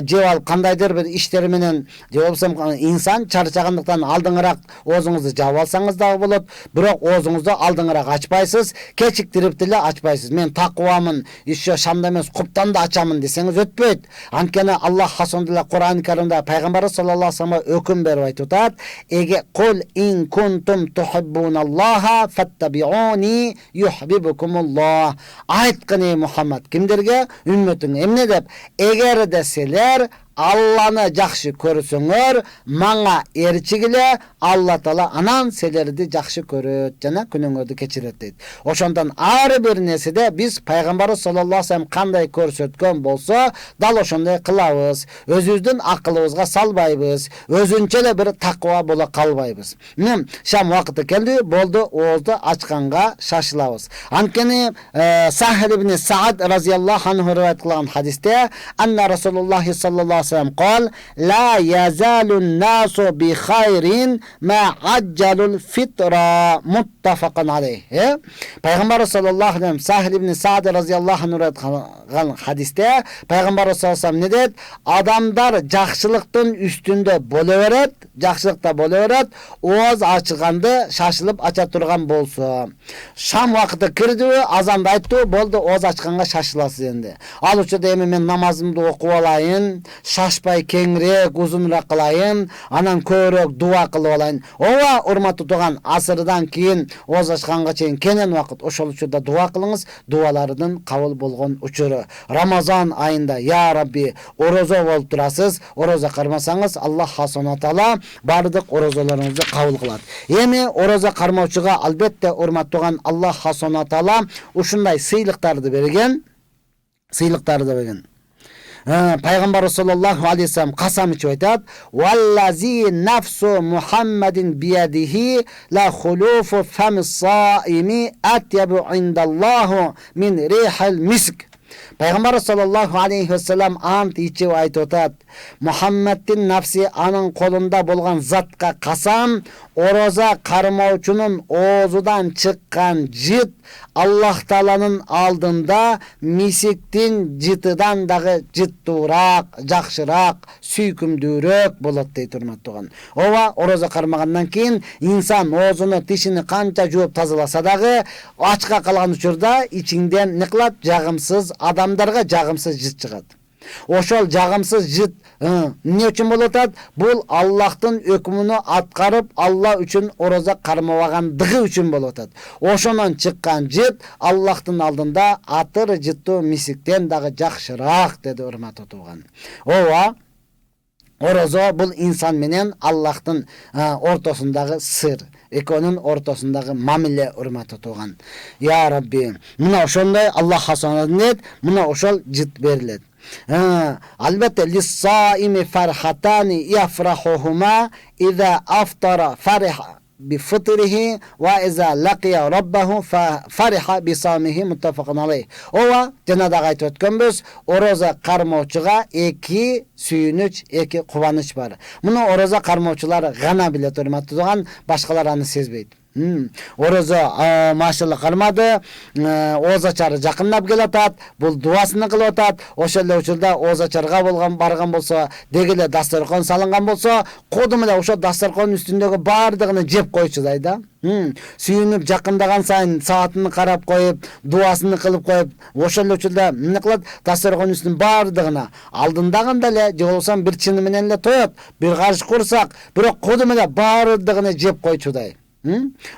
жеп алып кандайдыр бир иштер менен же болбосо инсан чарчагандыктан алдыңыраак оозуңузду жаап алсаңыз дагы болот, бирок оозуңузду алдыңыраак ачпайсыз, кечиктирип деле ачпайсыз. Мен такыбамын, еще шамда эмес, куптан да ачамын десеңиз өтпөйт. Анткени Аллах ошондой Кур'ан Каримде пайгамбар саллаллаху алейхи ва саллям өкүм берип айтып атат: "Эге кул ин кунтум тухиббуналлаха фаттабиуни юхиббукумуллах." Айткыны Muhammed kimderge? Ümmetin emne dep, egerde seler Allah'ını жақшы көрсөңөр, маңа эрчигиле, Алла Таала анан селерди жақшы көрөт жана күнөөңөрдү кечирет дейт. Ошондон ар бир нерседе биз пайгамбар саллаллаху алейхи ва саллям кандай көрсөткөн болсо, дал ошондой кылабыз. Өзүбүздүн акылыбызга салбайбыз, өзүнчө эле бир таква боло калбайбыз. Шам убакыты келди, болду, оозду ачканга шашылабыз. Анткени Сахил ибн Саад разияллаху анху риваят кылган хадисте, анна Расулуллах саллаллаху قال لا يزال الناس بخير ما عجل الفطر متفق عليه. Peygamber sallallahu aleyhi ve sellem Sahil ibn Sa'd radıyallahu anh'ın hadiste Peygamber sallallahu aleyhi ve sellem ne dedi? Adamlar жақшылықтың üstünde boluveret, жақшылықта boluveret, oğuz açıqandı, şaşılıp aça turgan bolsa. Şam vakıtı kirdi, azanda aytты, boldu, oğuz açıqanға şaşılasız endi. Al uçuda emi men namazımды okup alayın, şaşpay kengirek, uzunrak kılayın, anan köyrek dua kılıp alayın. Ova urmatı tuğan asırdan keyin oğuz açıqanға çeyin kenen vakıt oşol uçuda dua kılыңыз, dualarının kabul bolğon uçuru. Ramazan ayında ya Rabbi orozo bolup turasız, oroza karmasanız Allah subhanahu wa taala bardık orozolarınızı kabul kılat. Emi oroza karmauçuga albatta urmatı tuğan Allah subhanahu wa taala uşunday sıylıktardı bergen. Peygamber sallallahu aleyhi ve sellem kasam içip aytat: "Vallazi nafsu Muhammedin biyadihi la khulufu femis saimi atyabu indallahu min rihil misk." Peygamber sallallahu aleyhi ve sellem ant içip aytat: "Muhammed'in nafsi anın kolunda bolgan zatqa kasam, oroza karmauçunun oğuzundan çıkkan jit Allah Taala'nın aldında misiktin jitıdan dağı jitturak, jakşırak, süykümdürök bolot deyt urmаттуу. Ova oroza karmagandan keyin insan oğuzunu, tişini kança juup tazalasa dağı açka kalgan uçurda içinden ne kılat? Jagımsız adamlarga jagımsız jit çıgat. Oşol jagımsız jit ne üçün bolotat? Bul Allah'tın ökümünü atkarıp Allah üçün oroza karmabagandыгы üçün bolotat. Oşonon çıkkan jit Allah'tın aldında atır jittu misikten dağı jakşırak dedi urmatуу tuğan. Ova orozo bul insan menen Allah'tın ortasındağı sır. Eko'nun ortasındağı mamile urmatı tuğan. Ya Rabbi, muna oşonday Allah hasanat net, muna oşol jit berilet. Albatta lis-saimi farhatani yafrahuhuma iza aftara bi fitrihi ve iza laqiya rabbahu fariha bi samihi muttafaqun alayh. Ova jana da aytып ötkönbüz, oroza karmoçuga eki suyunuç, eki kuvanıç var. Bunu oroza karmoçular gana bile turmatı doğan, başkalar anı sezbeydi. Oroza maşallah karmadı, ozaçarı jakınlap kelatat, bul duasını kılatat, oşelle uçulda ozaçarga bolgan bargan bolsa, degile dastarkon salıngan bolsa, kodumda oşo dastarkon üstündeki bardığını jep koyçuday da. Suyunup jakındagan sayın saatini karap koyup, duasını kılıp koyup, oşelle uçulda ne kılat, dastarkon üstünün bardığına aldındagında le, je bolsam bir çını menenle toyot, bir karış kursak, bирок kodumda bardığını jep koyçuday.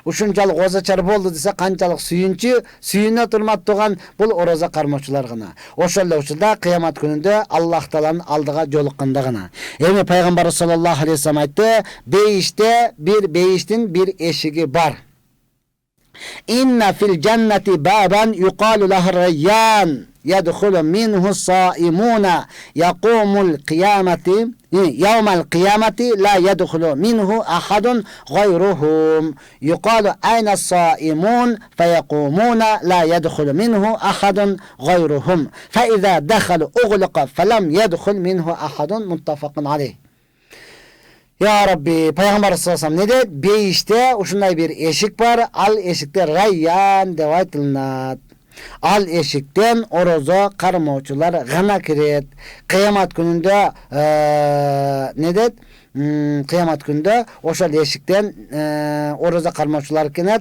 Ушунчалык озачар болду десе канчалык сүйүнө турмат турган бул ороза кармоочулар гана. Ошол эле учурда кыямат күнүндө Аллах Тааланын алдыга жолукканда гана. Эми пайгамбар саллаллаху алейхи вассалам айтты, бейиштин bir эшиги бар. Inna fil cenneti baban yuqalu lahu rayyan yadkhulu minhu saimuna yaqumul kıyameti yevmel kıyameti la yadkhulu minhu ahadun gayruhum yuqalu ayna saimun feyequmuna la yadkhulu minhu ahadun gayruhum fe iza dakhalu ughliqa felem yadkhul minhu ahadun muttafaqun aleyh. Ya Rabbi, Peygamber sallallahu aleyhi ve sellem ne dedi? Beyişte uşunday bir eşik var. Al eşikte rayyan dep aytılınat. Al eşikten orozo karmoçular gana kiret. Kıyamat gününde ne dedi? Kıyamat günde oşol eşikten oroza karmoçular kinet,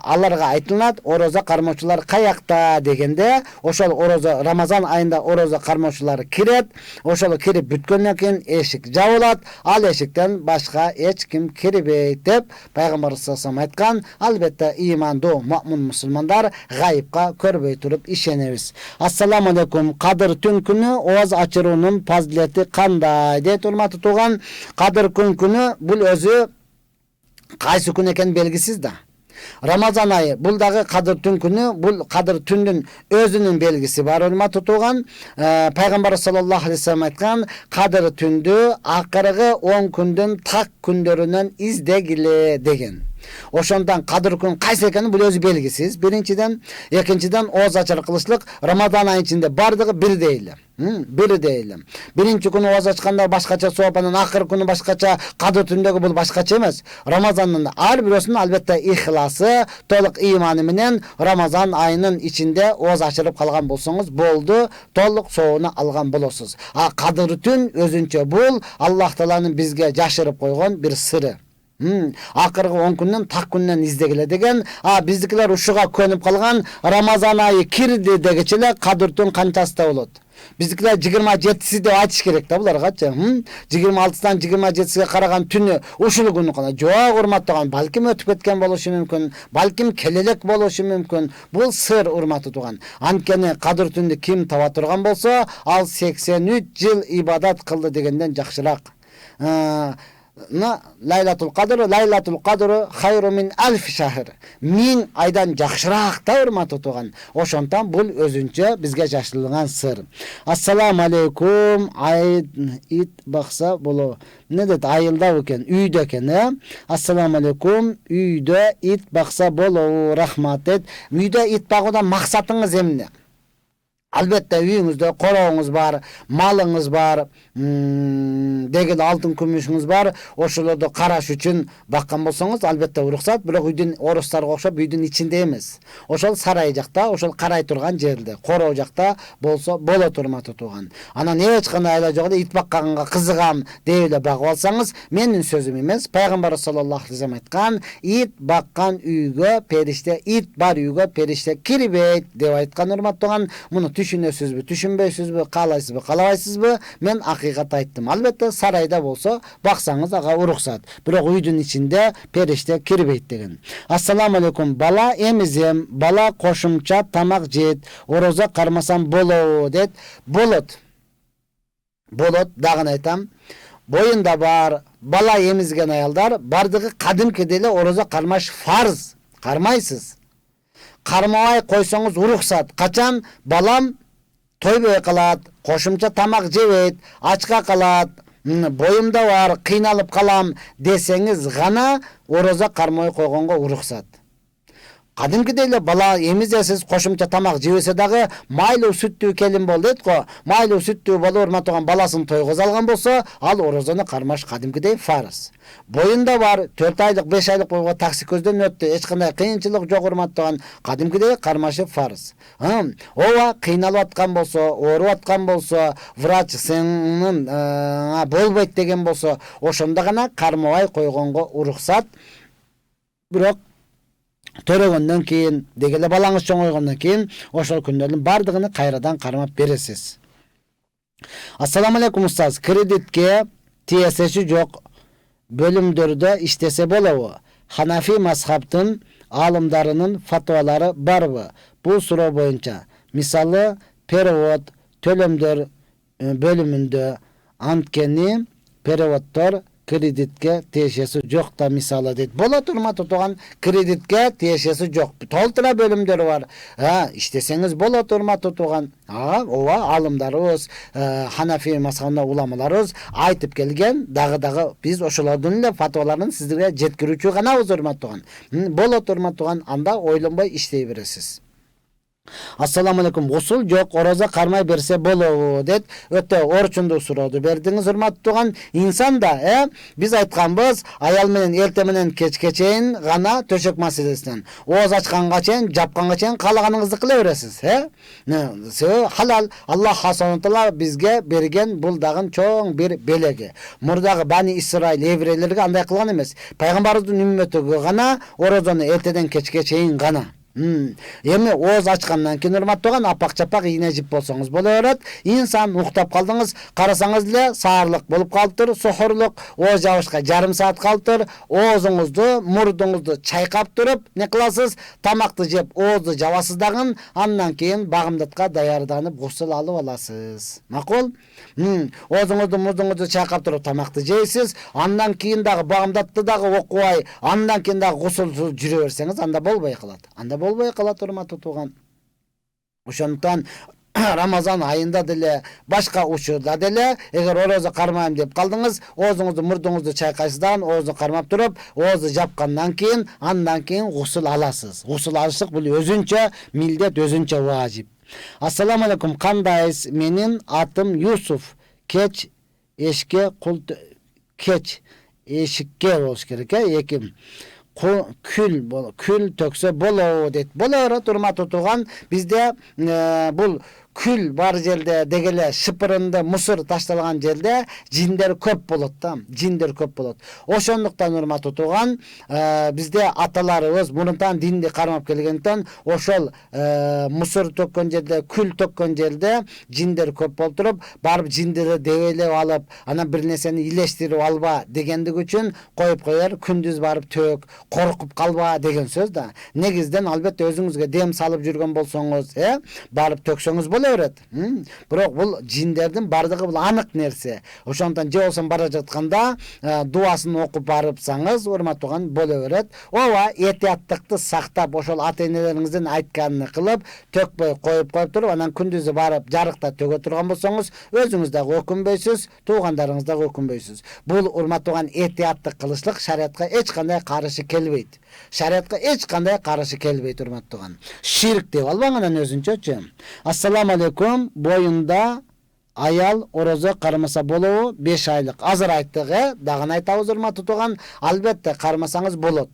allarga aytılınat, oroza karmoçular kayakta degende, oşol oroza Ramazan ayında oroza karmoçular kiret, oşol kirip bütkönden keyin eşik jabılat, al eşikten başka hiç kim kiribeyt dep Peygamber sallallahu aleyhi ve sellem aytkan. Albatta imandu mu'min musulmanlar gayipka körbey turup işenemiz. Assalamu aleykum. Kadir tün günü oğaz açırının fazileti kanday deyet urmatı tuğan. Kadir günü bul özü kaysı gün eken belgisiz da. Ramazan ayı buldagi Kadir tün günü bul Kadir tündün özünün belgisi var olma tutuğan. Peygamber sallallahu aleyhi ve sellem aytkan Kadir tündü akırığı 10 gündün tak gündörünün izdegile degen. Oşondan Kadir gün kayсы ekeni bul özü belgisiz. Birinciden, ikinciden oğuz açar kılışlık Ramazan ayı içinde bardığı biri değil. Biri değil. Birinci günü oğuz açkanda başkaça soğupanın, akır günü başkaça, Kadir tündeki bul başkaça emez. Ramazan'ın her birosунун albatta ihlası, toluk imanı menen Ramazan ayının içinde oğuz açırıp kalgan bolsoңуз boldu, toluk soğuğunu algan bolosuz. Kadir tün özünçe bul Allah Taala'nın bizge jaşırıp koygan bir sırrı. Akırgı 10 günden tak günden izdegile degen, bizdikiler uşuğa könüp kalgan Ramazan ayı kirdi degeçile Kadir tün kançası da bolot. Bizdikiler 27'si de aytış gerek da bular kaça. 26'dan 27'siga karagan tünü uşulu günü kana joa urmаттаган, balkim ötüp ketken boluşu mümkün, balkim kelelek boluşu mümkün. Bul sır urmatı tuğan. Ankeni Kadir tünde kim taba turgan bolsa, al 83 yıl ibadat kıldı degenden jakşırak. Laylatul Qadr hayru min alf shahr. 1000 aydan jakşırak da urmatı tuğan. Oşondan bul özünçe bizge jaşılgан sır. Assalamu aleykum. It baksa bolu. Ne dedi? Ayılda eken, üyde eken. Assalamu aleykum. Üyde it baksa bolu. Rahmat et. Üyde it bakıdan maksatınız emne? Albatta uyuңuzda koroğunuz var, malыңыз бар, degil altın күмүшүңүз бар, ошолорду караш үчүн баккан болсоңуз албетте уруксат, бирок үйдүн орустарга окшоп үйдүн ичинде эмес. Ошол сарай жакта, ошол карай турган жерде, короо жакта болсо боло турматы туган. Анан эч кандай айла жок эле ит бакканга кызыгам деп эле багып алсаңыз, менин сөзүм эмес, Пайгамбар саллаллаху алейхи ва саллям айткан, ит баккан үйгө периште, ит бар үйгө периште кирбейт деп айткан урматтаган. Муну түшүнөсүзбү, түшүнбөйсүзбү, каалайсызбы, каалабайсызбы? Мен акыйкат айттым. Албетте сарайда болсо баксаңыз ага уруксат. Бирок үйдүн ичинде периште кирбейт деген. Ассаламу алейкум. Бала эмизем, бала кошумча тамак жейт, ороза кармасам болобу дейт. Болот. Дагы айтам. Боюнда бар бала эмизген аялдар бардыгы кадимки деле ороза кармаш фарз. Кармайсыз. Кармабай койсоңуз уруксат. Качан балам тойбой калат, кошумча тамак жебейт, ачка калат, Boyumda var, kыйналып калам десеңиз гана орозо кармай койгонго уруксат. Кадимкидей эле бала эмизесиз кошумча тамак жебесе дагы майлуу сүттүү келин бол дейт го. Майлуу сүттүү бала урматтаган баласын тойгозо алган болсо, ал орозону кармаш кадимкидей фарыз. Боюнда бар, 4 айлык, 5 айлык бойго такси көздөн өттү, эч кандай кыйынчылык жок урматтаган кадимкидей кармашы фарыз. Ооба кыйналып аткан болсо, ооруп аткан болсо, врач сенин болбойт деген болсо, ошондо гана кармабай койгонго уруксат. Бирок төрөгөндөн кийин, дегеле балаңыз чоңойгондон кийин ошол күндөрдүн бардыгын кайрадан кармап бересиз. Ассаламу алейкум устаз, кредитке тиесеси жок бөлүмдөрдө иштесе болобу? Ханафи мазхабтын алымдарынын фатвалары барбы? Бул суроо боюнча, мисалы, перевод төлөмдөр бөлүмүндө анткени переводдор кредитке тиешеси жок да мисалы дейт. Болот урматтуу тууган, кредитке тиешеси жок. Толтура бөлүмдөрү бар. Иштесеңиз болот урматтуу тууган. Ооба, алымдарыбыз, Ханафи мазхабында уламаларыбыз айтып келген, дагы биз ошолордун эле фатваларын сиздерге жеткирүүчү ганабыз урматтуу тууган. Болот урматтуу тууган, анда ойлонбой иштей бересиз. Ассаламу алейкум, гусул жок, орозо кармай берсе болобу дейт. Өтө орчундуу сурооду бердиңиз урматтуу тууган. Инсан да, биз айтканбыз, аял менен эрте менен кечке чейин гана төшөк маселесинен. Ооз ачканга чейин, жапканга чейин каалаганыңызды кыла бересиз, халал. Аллах хасанаталла бизге берген бул дагы чоң бир белеги. Мурдагы Бани Исраил еврейлерге андай кылган эмес. Пайгамбарыбыздын үммөтүгө гана орозону эртеден кечке чейин гана. Эми ооз ачкандан кийин урматтаган апак-чапак ийне жип болсоңуз боло берет. Инсан уктап калдыңыз, карасаңыз эле саарлык болуп калыптыр, сохорлук, ооз жабышка жарым саат калыптыр. Оозуңузду, мурдуңузду чайкап туруп, не кыласыз? Тамакты жеп, оозду жабасыз дагы, андан кийин багымдатка даярданып гусул алып аласыз. Макул? Оозуңузду, мурдуңузду чайкап туруп тамакты жейсиз, андан кийин дагы багымдатты дагы окубай, андан кийин дагы гусулсуз жүрө берсеңиз, анда болбой калат. Болбой калат урматтуу тууган. Ошондуктан Рамазан айында деле, башка учурда деле, эгер орозо кармайм деп калдыңыз, оозуңузду, мурдуңузду чайкайсыздан, оозду кармап туруп, оозду жапкандан кийин, андан кийин гусул аласыз. Гусул алыштык бул өзүнчө милдет, өзүнчө важип. Ассаламу алейкум, кандайсыз? Менин атым Юсуф. Кеч эшикке болуш керек, эки күл төксө болобу дейт. Боло берет урматтуу тууган. Бизде бул күл бар жерде, дегеле шыпырынды мусор ташталган жерде жиндер көп болот да, жиндер көп болот. Ошондуктан урматтуу тууган, бизде аталарыбыз мурунтан динди кармап келгенден, ошол мусор төккөн жерде, күл төккөн жерде жиндер көп болуп туруп, барып жиндерди дебелеп алып, анан бир нерсени илештирип алба дегендик үчүн коюп коер, күндүз барып төк, коркуп калба деген сөз да. Негизден албетте өзүңүзгө дем салып жүргөн болсоңуз, барып төксөңүз боло берет. Бирок бул жиндердин бардыгы бул анык нерсе. Ошондон же болсо бара жатканда дуасын окуп барыпсаңыз, урматтаган боло берет. Ооба, этияттыкты сактап, ошол ата-энелериңиздин айтканын кылып, төкпөй коюп туруп, анан күндүзү барып жарыкта төгө турган болсоңуз, өзүңүз дагы өкүнбөйсүз, туугандарыңыз дагы өкүнбөйсүз. Бул урматтаган этияттык кылышлык шариатка эч кандай каршы келбейт. Шариатка эч кандай каршы келбейт урматтаган. Ширк деп албаңан өзүнчөчү. Ассаламу алейкум, боюнда аял орозо кармаса болобу? 5 айлык. Азыр айттык, дагы айтабыз урматтуу тууган, албетте кармасаңыз болот.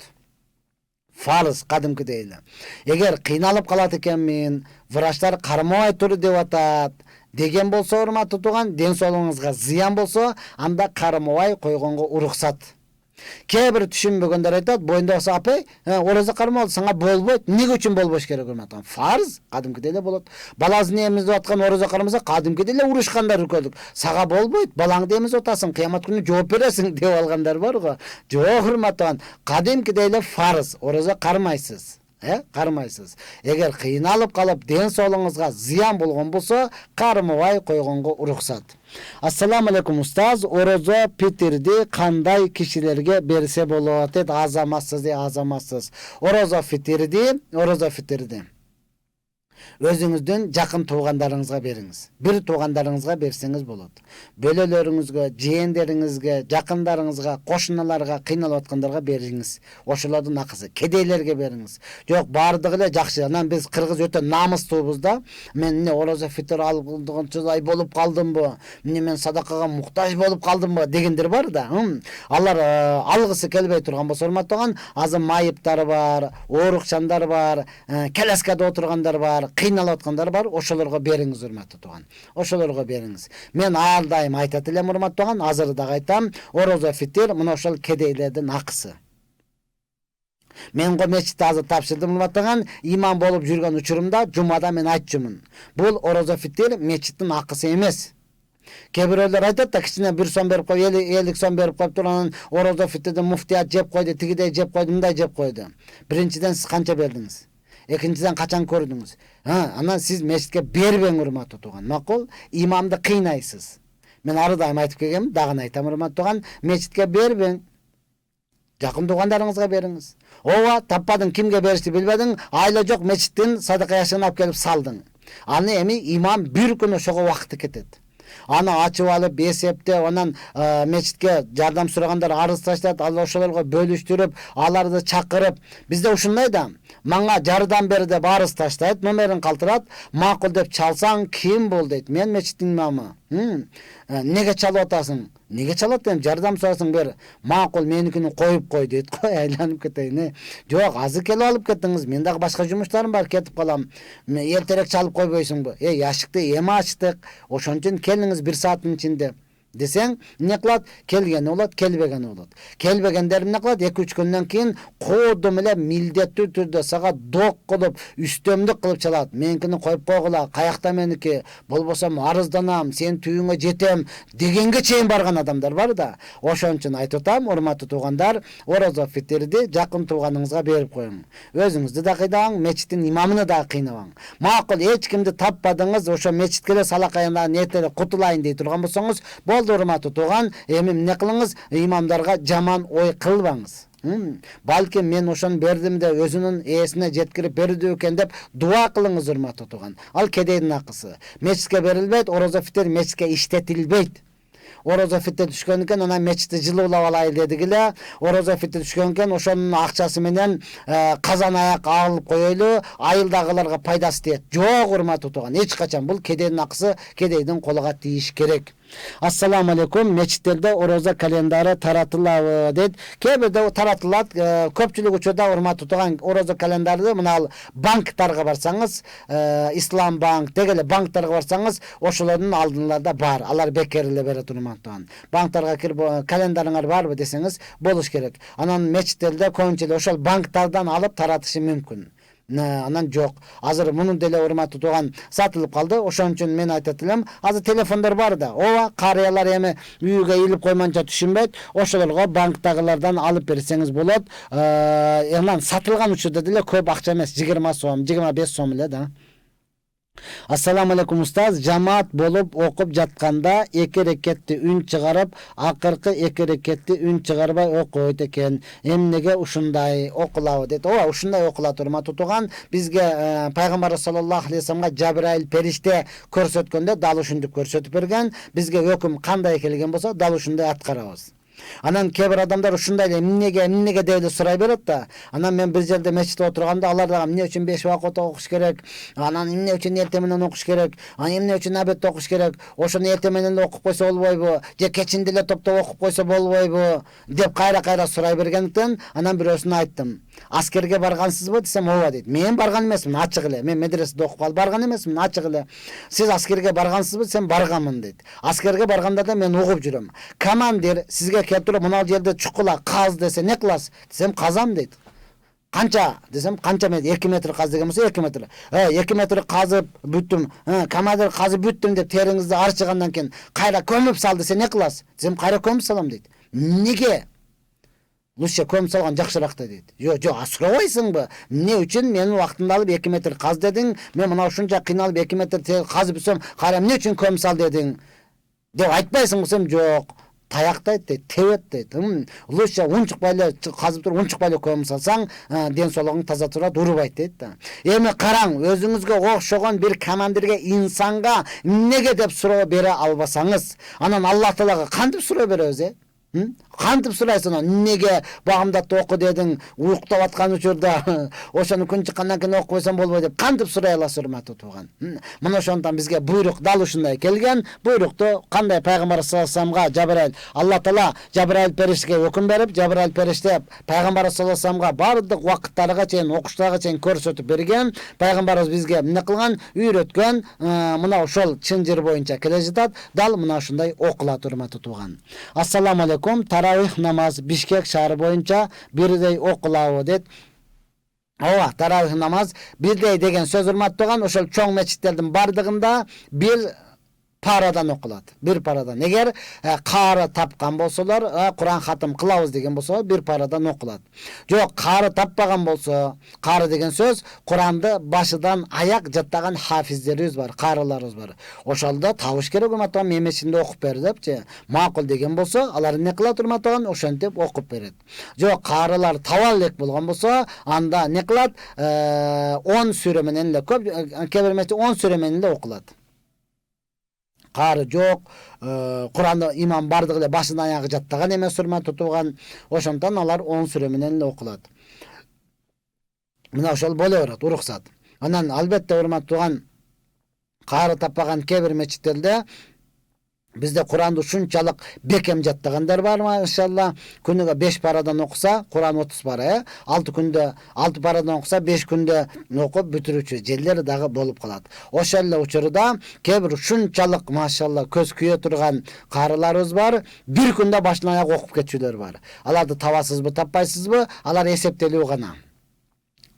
Фарыз кадимкидей эле. Эгер кыйналып калат экенмин, врачтар кармабай тур деп атат деген болсо, урматтуу тууган, ден соолугуңузга зыян болсо, анда кармабай койгонго уруксат. Кээ бир түшүнбөгөндөр айтат, боюнда болсо, апай, орозо кармалды, сага болбойт. Эмне үчүн болбош керек урматтаган? Фарз кадимкидей эле болот. Баласын эмизип аткан орозо кармаса, кадимкидей эле урушкандар көрдүк. Сага болбойт, балаңды эмизип атасың, кыямат күнү жооп бересиң деп алгандар бар го. Жок урматтаган, кадимкидей эле фарз, орозо кармайсыз. Кармайсыз. Эгер кыйналып калып, ден соолугуңузга зыян болгон болсо, кармабай койгонго уруксат. Ассаламу алейкум устаз, орозо питирди кандай кишилерге берсе болот дейт? Азаматсыз. Орозо питирди. Өзүңүздүн жакын туугандарыңызга бериңиз. Бир туугандарыңызга берсеңиз болот. Бөлөлөрүңүзгө, жээндериңизге, жакындарыңызга, кошуналарга, кыйналып аткандарга бериңиз. Ошолордун акысы. Кедейлерге бериңиз. Жок, бардыгы эле жакшы. Анан биз кыргыз өтө намыстуубуз да. Мен эмне орозо фитир алгынча болуп калдымбы? Эмне мен садакага муктаж болуп калдымбы дегендер бар да. Алар алгысы келбей турган болсо, урматтаган, азыр майыптар бар, оорукчандар бар, келескада отургандар бар, кыйналып аткандар бар, ошолорго бериңиз, урматтуу тууган. Ошолорго бериңиз. Мен ар дайым айтат элем, урматтуу тууган, азыр дагы айтам, орозо фитир мына ошол кедейлердин акысы. Мен го мечитте азыр тапшырдым, урматтуу тууган, имам болуп жүргөн учурумда жумада мен айтчумун. Бул орозо фитир мечиттин акысы эмес. Кээ бирөөлөр айтат да, кичине 1 сом берип коюп, 50 сом берип коюп турган орозо фитирди муфтият жеп койду, тигидей жеп койду, мындай жеп койду. Биринчиден сиз канча бердиңиз? Экинчиден качан көрдүңүз? Анан сиз мечитке бербең, урматтуу тууган. Макул, имамды кыйнайсыз. Мен ары дайым айтып келгем, дагы айтам, урматтуу тууган, мечитке бербең. Жакын туугандарыңызга бериңиз. Ооба, таппадың, кимге беришти билбедиң, айла жок мечиттин садака яшыгын алып келип салдың. Аны эми имам бир күн ошого убакыты кетет. Аны ачып алып, эсептеп, анан мечитке жардам сурагандар арыз таштайт, ал ошолорго бөлүштүрүп, аларды чакырып, бизде ушундай да, мага жардам бер деп арыз таштайт, номерин калтырат, макул деп чалсаң, ким бул дейт, мен мечиттин имамы. Неге чалып атасың? Неге чалат дейм, жардам сурасың бер. Макул, меникини коюп кой дейт. Кой, айланып кетейин. Жок, азыр келип алып кеттиңиз, мен дагы башка жумуштарым бар, кетип калам. Эртерээк чалып койбойсуңбу? Яшыкты эми ачтык, ошон үчүн келиңиз 1 сааттын ичинде десең, эмне кылат? Келгени болот, келбегени болот. Келбегендер эмне кылат? 2-3 күндөн кийин кодум эле милдеттүү түрдө сага док кылып, үстөмдүк кылып чалат. Меникини коюп койгула, каякта меники, болбосо арызданам, сен түйүңө жетем дегенге чейин барган адамдар бар да. Ошон үчүн айтып атам, урматтуу туугандар, орозо фитирди жакын тууганыңызга берип коюң. Өзүңүздү да кыйнабаң, мечиттин имамын да кыйнабаң. Макул, эч кимди таппадыңыз, ошо мечитке эле салакайынан нетеле кутулайын дей турган болсоңуз, урматтуу тууган, эми эмне кылыңыз? Имамдарга жаман ой кылбаңыз. Балким мен ошону бердим деп өзүнүн ээсине жеткирип берди экен деп дуа кылыңыз, урматтуу тууган. Ал кедейдин акысы. Мечитке берилбейт, орозо фитир мечитке иштетилбейт. Орозо фитир түшкөн экен, анан мечитти жылуулап алайлы дедик эле. Орозо фитир түшкөн экен, ошонун акчасы менен казан аяк алып коелу, айылдагыларга пайдасы тиет. Жок, урматтуу тууган, эч качан бул кедейдин акысы, кедейдин колуга тийиш керек. Ассаламу алейкум, мечиттерде орозо календары таратылабы дейт. Кээ бирде таратылат, көпчүлүк учурда, урматтуу тууган, орозо календарды мына банктарга барсаңыз, Ислам банк дегеле банктарга барсаңыз, ошолордун алдыларда бар. Алар бекер эле берет, урматтуу тууган. Банктарга кирип календарыңар барбы десеңиз, болуш керек. Анан мечиттерде көбүнчө ошол банктардан алып таратышы мүмкүн. Анан жок. Азыр мунун деле, урматтуу тууган, сатылып калды. Ошон үчүн мен айтат элем, азыр телефондор бар да. Ооба, карыялар эми үйгө илип койманча түшүнбөйт. Ошолорго банктагылардан алып берсеңиз болот. Анан сатылган учурда деле көп акча эмес, 20 сом, 25 сом эле да. Ассаламу алейкум устаз, жамаат болуп окуп жатканда 2 рекетти үн чыгарып, акыркы 2 рекетти үн чыгарбай окуйт экен. Эмнеге ушундай окулабы дейт. Ооба, ушундай окулат, урматтуу тууган. Бизге пайгамбар саллаллаху алейхи вассаламга Жабраил периште көрсөткөндө дал ушундук көрсөтүп берген. Бизге өкүм кандай келген болсо, дал ушундай аткарабыз. Анан кээ бир адамдар ушундай эле эмнеге деп эле сурай берет да. Анан мен бир жерде мечитте отурганда алар дагы эмне үчүн 5 убакыт окуш керек, анан эмне үчүн эртең менен окуш керек, анан эмне үчүн обедте окуш керек, ошону эртең менен эле окуп койсо болбойбу, же кечинде эле топтоп окуп койсо болбойбу деп кайра сурай бергендиктен, анан бирөөсүнө айттым. Аскерге баргансызбы десем, ооба дейт. Мен барган эмесмин, ачык эле. Мен медреседе окуп калып барган эмесмин, ачык эле. Сиз аскерге баргансызбы десем, барганмын дейт. Аскерге барганда да мен угуп жүрөм. Командир сизге келтирип мына жерде чукула каз десе, не кыласыз десем, казам дейт. Канча десем, канча метр, 2 метр каз деген болсо 2 метр. 2 метр казып бүттүм. Командир казып бүттүм деп териңизди арчыгандан кийин кайра көмүп сал десе, не кыласыз десем, кайра көмүп салам дейт. Неге? Лучше көмүп салган жакшыраак дейт. Жок, сурабайсыңбы? Эмне үчүн менин убактымда алып 2 метр каз дедиң? Мен мына ушунча кыйналып 2 метр казып бүсөм, кайра эмне үчүн көмүп сал дедиң? Деп айтпайсың десем, жок. таяктайт дейт, тебет дейт. Лучше унчукпай эле казып туруп унчукпай эле көмүп салсаң, ден соолугуң таза турат, урубайт дейт да. Эми караң, өзүңүзгө окшогон бир командирге, инсанга эмнеге деп суроо бере албасаңыз, анан Аллах Таалага кантип суроо беребиз, Кантип сурайсың, неге багымдатты оку дедиң, уюктап аткан учурда ошону күн чыккандан кийин окуп койсоң болбойт деп кантип сурай аласыз, урматтуу тууган? Мына ошондон бизге буйрук дал ушундай келген. Буйрукту кандай пайгамбар саллаллаху алейхи вассаламга Жабраил, Алла Таала Жабраил периштеге өкүм берип, Жабраил периште пайгамбар саллаллаху алейхи вассаламга бардык убакыттарга чейин, окуштарга чейин көрсөтүп берген. Пайгамбарыбыз бизге эмне кылган, үйрөткөн, мына ошол чын жер боюнча келе жатат. Дал мына ушундай окулат, урматтуу тууган. Ассаламу алейкум. Таравих намаз Бишкек шаары боюнча бирдей окулабы дейт. Ооба, таравих намаз бирдей деген сөз, урматтуу тууган, ошол чоң мечиттердин бардыгында бир парадан окулат. Бир парадан. Эгер каары тапкан болсолор, Куран хатым кылабыз деген болсо, бир парадан окулат. Жок, каары таппаган болсо, каары деген сөз Куранды башыдан аяк жаттаган хафиздерибиз бар, каарыларыбыз бар. Ошолдо табыш керек, урматтуу, мемесинде окуп бер депчи. Макул деген болсо, алар эмне кылат, урматтуу, ошентип окуп берет. Жок, каарылар таба элек болгон болсо, анда эмне кылат? 10 сүрө менен эле, көп кээ бир 10 сүрө менен эле окулат. Каары жок, Куранды имам бардык эле башынан аягы жаттаган эмес, урматтуу тууган, ошондон алар 10 сүрө менен эле окулат. Мына ошол боло берет, уруксат. Анан албетте, урматтуу тууган, каары таппаган кээ бир мечиттерде бизде Куранды ушунчалык бекем жаттагандар бар, машалла. Күнүгө 5 парадан окуса, Куран 30 пара, 6 күндө 6 парадан окуса, 5 күндө окуп бүтүрүүчү жерлери дагы болуп калат. Ошол эле учурда кээ бир ушунчалык, машалла, көз күйө турган каарыларыбыз бар, бир күндө башынан аяк окуп кетчүлөр бар. Аларды табасызбы, таппайсызбы, алар эсептелүү гана.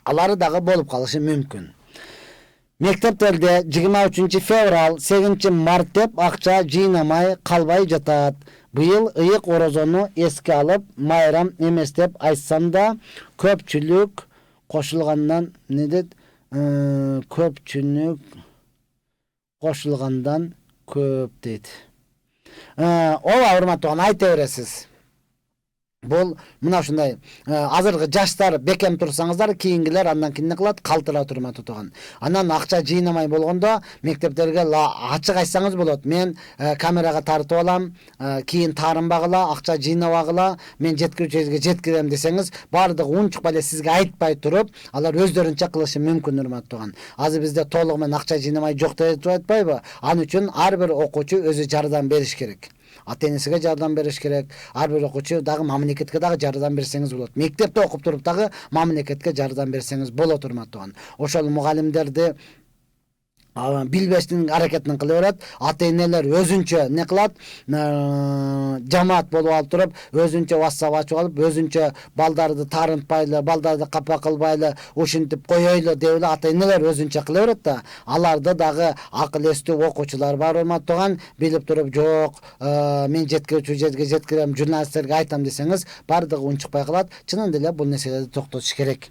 Алары дагы болуп калышы мүмкүн. Мектептерде 23 февраль, 8 март деп акча жыйнамай калбай жатат. Быйыл ыйык орозону эске алып, майрам эмес деп айтсам да, көпчүлүк кошулгандан көпчүлүк кошулгандан көп дейт. Ооба, урматтуу, айта бересиз. Бул мына ушундай азыркы жаштар бекем турсаңыздар, кийингилер андан кийин кылат, калтыра турмат тутган. Анан акча жыйнамай болгондо мектептерге ачык айтсаңыз болот. Мен камерага тартып алам, кийин таарынбагыла, акча жыйнабагыла, мен жеткирүүчүгө жеткирем десеңиз, бардыгы унчукпай эле сизге айтпай туруп, алар өздөрүнчө кылышы мүмкүн, урматтуу тууган. Азыр бизде толугу менен акча жыйнамай жок деп айтпайбы? Ал үчүн ар бир окуучу өзү жардам бериш керек. Ата-энесиге жардам бериш керек. Ар бир окуучу дагы мамлекетке дагы жардам берсеңиз болот. Мектепте окуп туруп дагы мамлекетке жардам берсеңиз болот, урматтуу тууган. Ошол мугалимдерди билбештин аракетин кыла берет. Ата-энелер өзүнчө эмне кылат? Жамаат болуп алып туруп, өзүнчө WhatsApp ачып алып, өзүнчө балдарды тарынтпайлы, балдарды капа кылбайлы, ушинтип коёйлу деп эле ата-энелер өзүнчө кыла берет да. Аларды дагы акыл эстүү окуучулар бар, урматтуу тууган, билип туруп, жок, мен жеткирүүчүгө жеткирем, журналисттерге айтам десеңиз, бардыгы унчукпай калат. Чынында эле бул нерселерди токтотуш керек.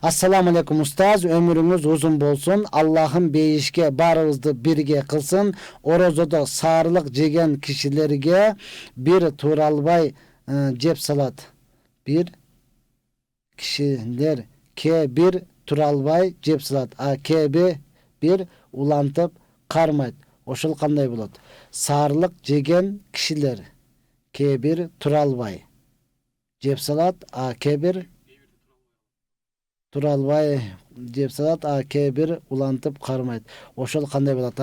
Ассаламу алейкум устаз, өмүрүңүз узун болсун. Аллахым бейишке баарыбызды бирге кылсын. Орозодо саарлык жеген кишилерге бир туралбай жеп салат. Бир кишилер бир туралбай жеп салат. Бир улантып кармайт. Ошол кандай болот? Саарлык жеген кишилер бир туралбай жеп салат, бир туралбай жеп салат, бир улантып кармайт. Ошол кандай болот?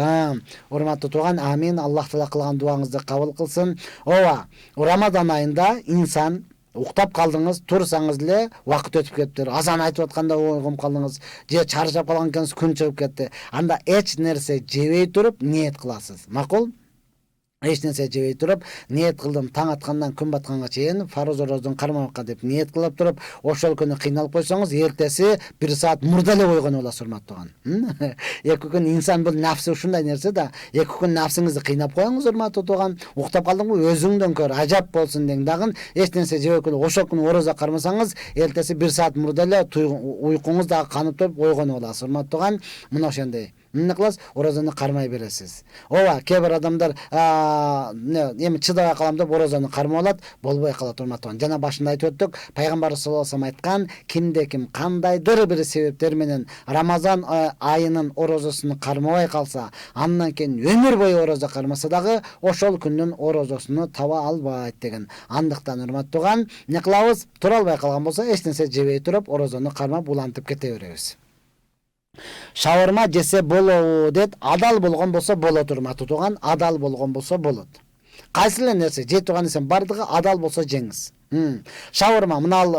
Урматтуу тууган, амин. Аллах Таала кылган дуаңызды кабыл кылсын. Ооба, Рамадан айында инсан уктап калдыңыз, турсаңыз эле убакыт өтүп кетти. Азан айтып атканда ойгоп калдыңыз, же чарчап калган экенсиз, күн чыгып кетти. Анда эч нерсе жебей туруп ниет кыласыз. Макул? Эч нерсе жебей туруп, ниет кылдым, таң аткандан күн батканга чейин фароз ороздон кармамакка деп ниет кылып туруп, ошол күнү кыйналып койсоңуз, эртеси 1 саат мурда эле койгон болосуз, урматтуу тууган. Эки күн инсан бул нафсы ушундай нерсе да. Эки күн нафсыңызды кыйнап коюңуз, урматтуу тууган. Уктап калдыңбы, өзүңдөн көр, ажап болсун дең дагы, эч нерсе жебей коюп, ошол күнү орозо кармасаңыз, эртеси 1 саат мурда эле уйкуңуз дагы канып туруп койгон болосуз, урматтуу тууган. Мына ошондой эмне кыласыз? Оразаны кармай бересиз. Ооба, кээ бир адамдар эми чыдабай калам деп оразаны кармап алат, болбой калат урматтуу. Жана башында айтып өттүк, пайгамбар саллаллаху алейхи вассалам айткан, кимде ким кандайдыр бир себептер менен Рамазан айынын оразасын кармабай калса, андан кийин өмүр бою ораза кармаса дагы ошол күндүн оразасыны таба албайт деген. Андыктан урматтууган, эмне кылабыз? Тура албай калган болсо, эч нерсе жебей туруп оразаны кармап улантып кете беребиз. Шаурма жесе болобу дейт. Адал болгон болсо болот урматтуу. Адал болгон болсо болот. Кайсы эле нерсе жей турган нерсе бардыгы адал болсо жеңиз. Шаурма мынал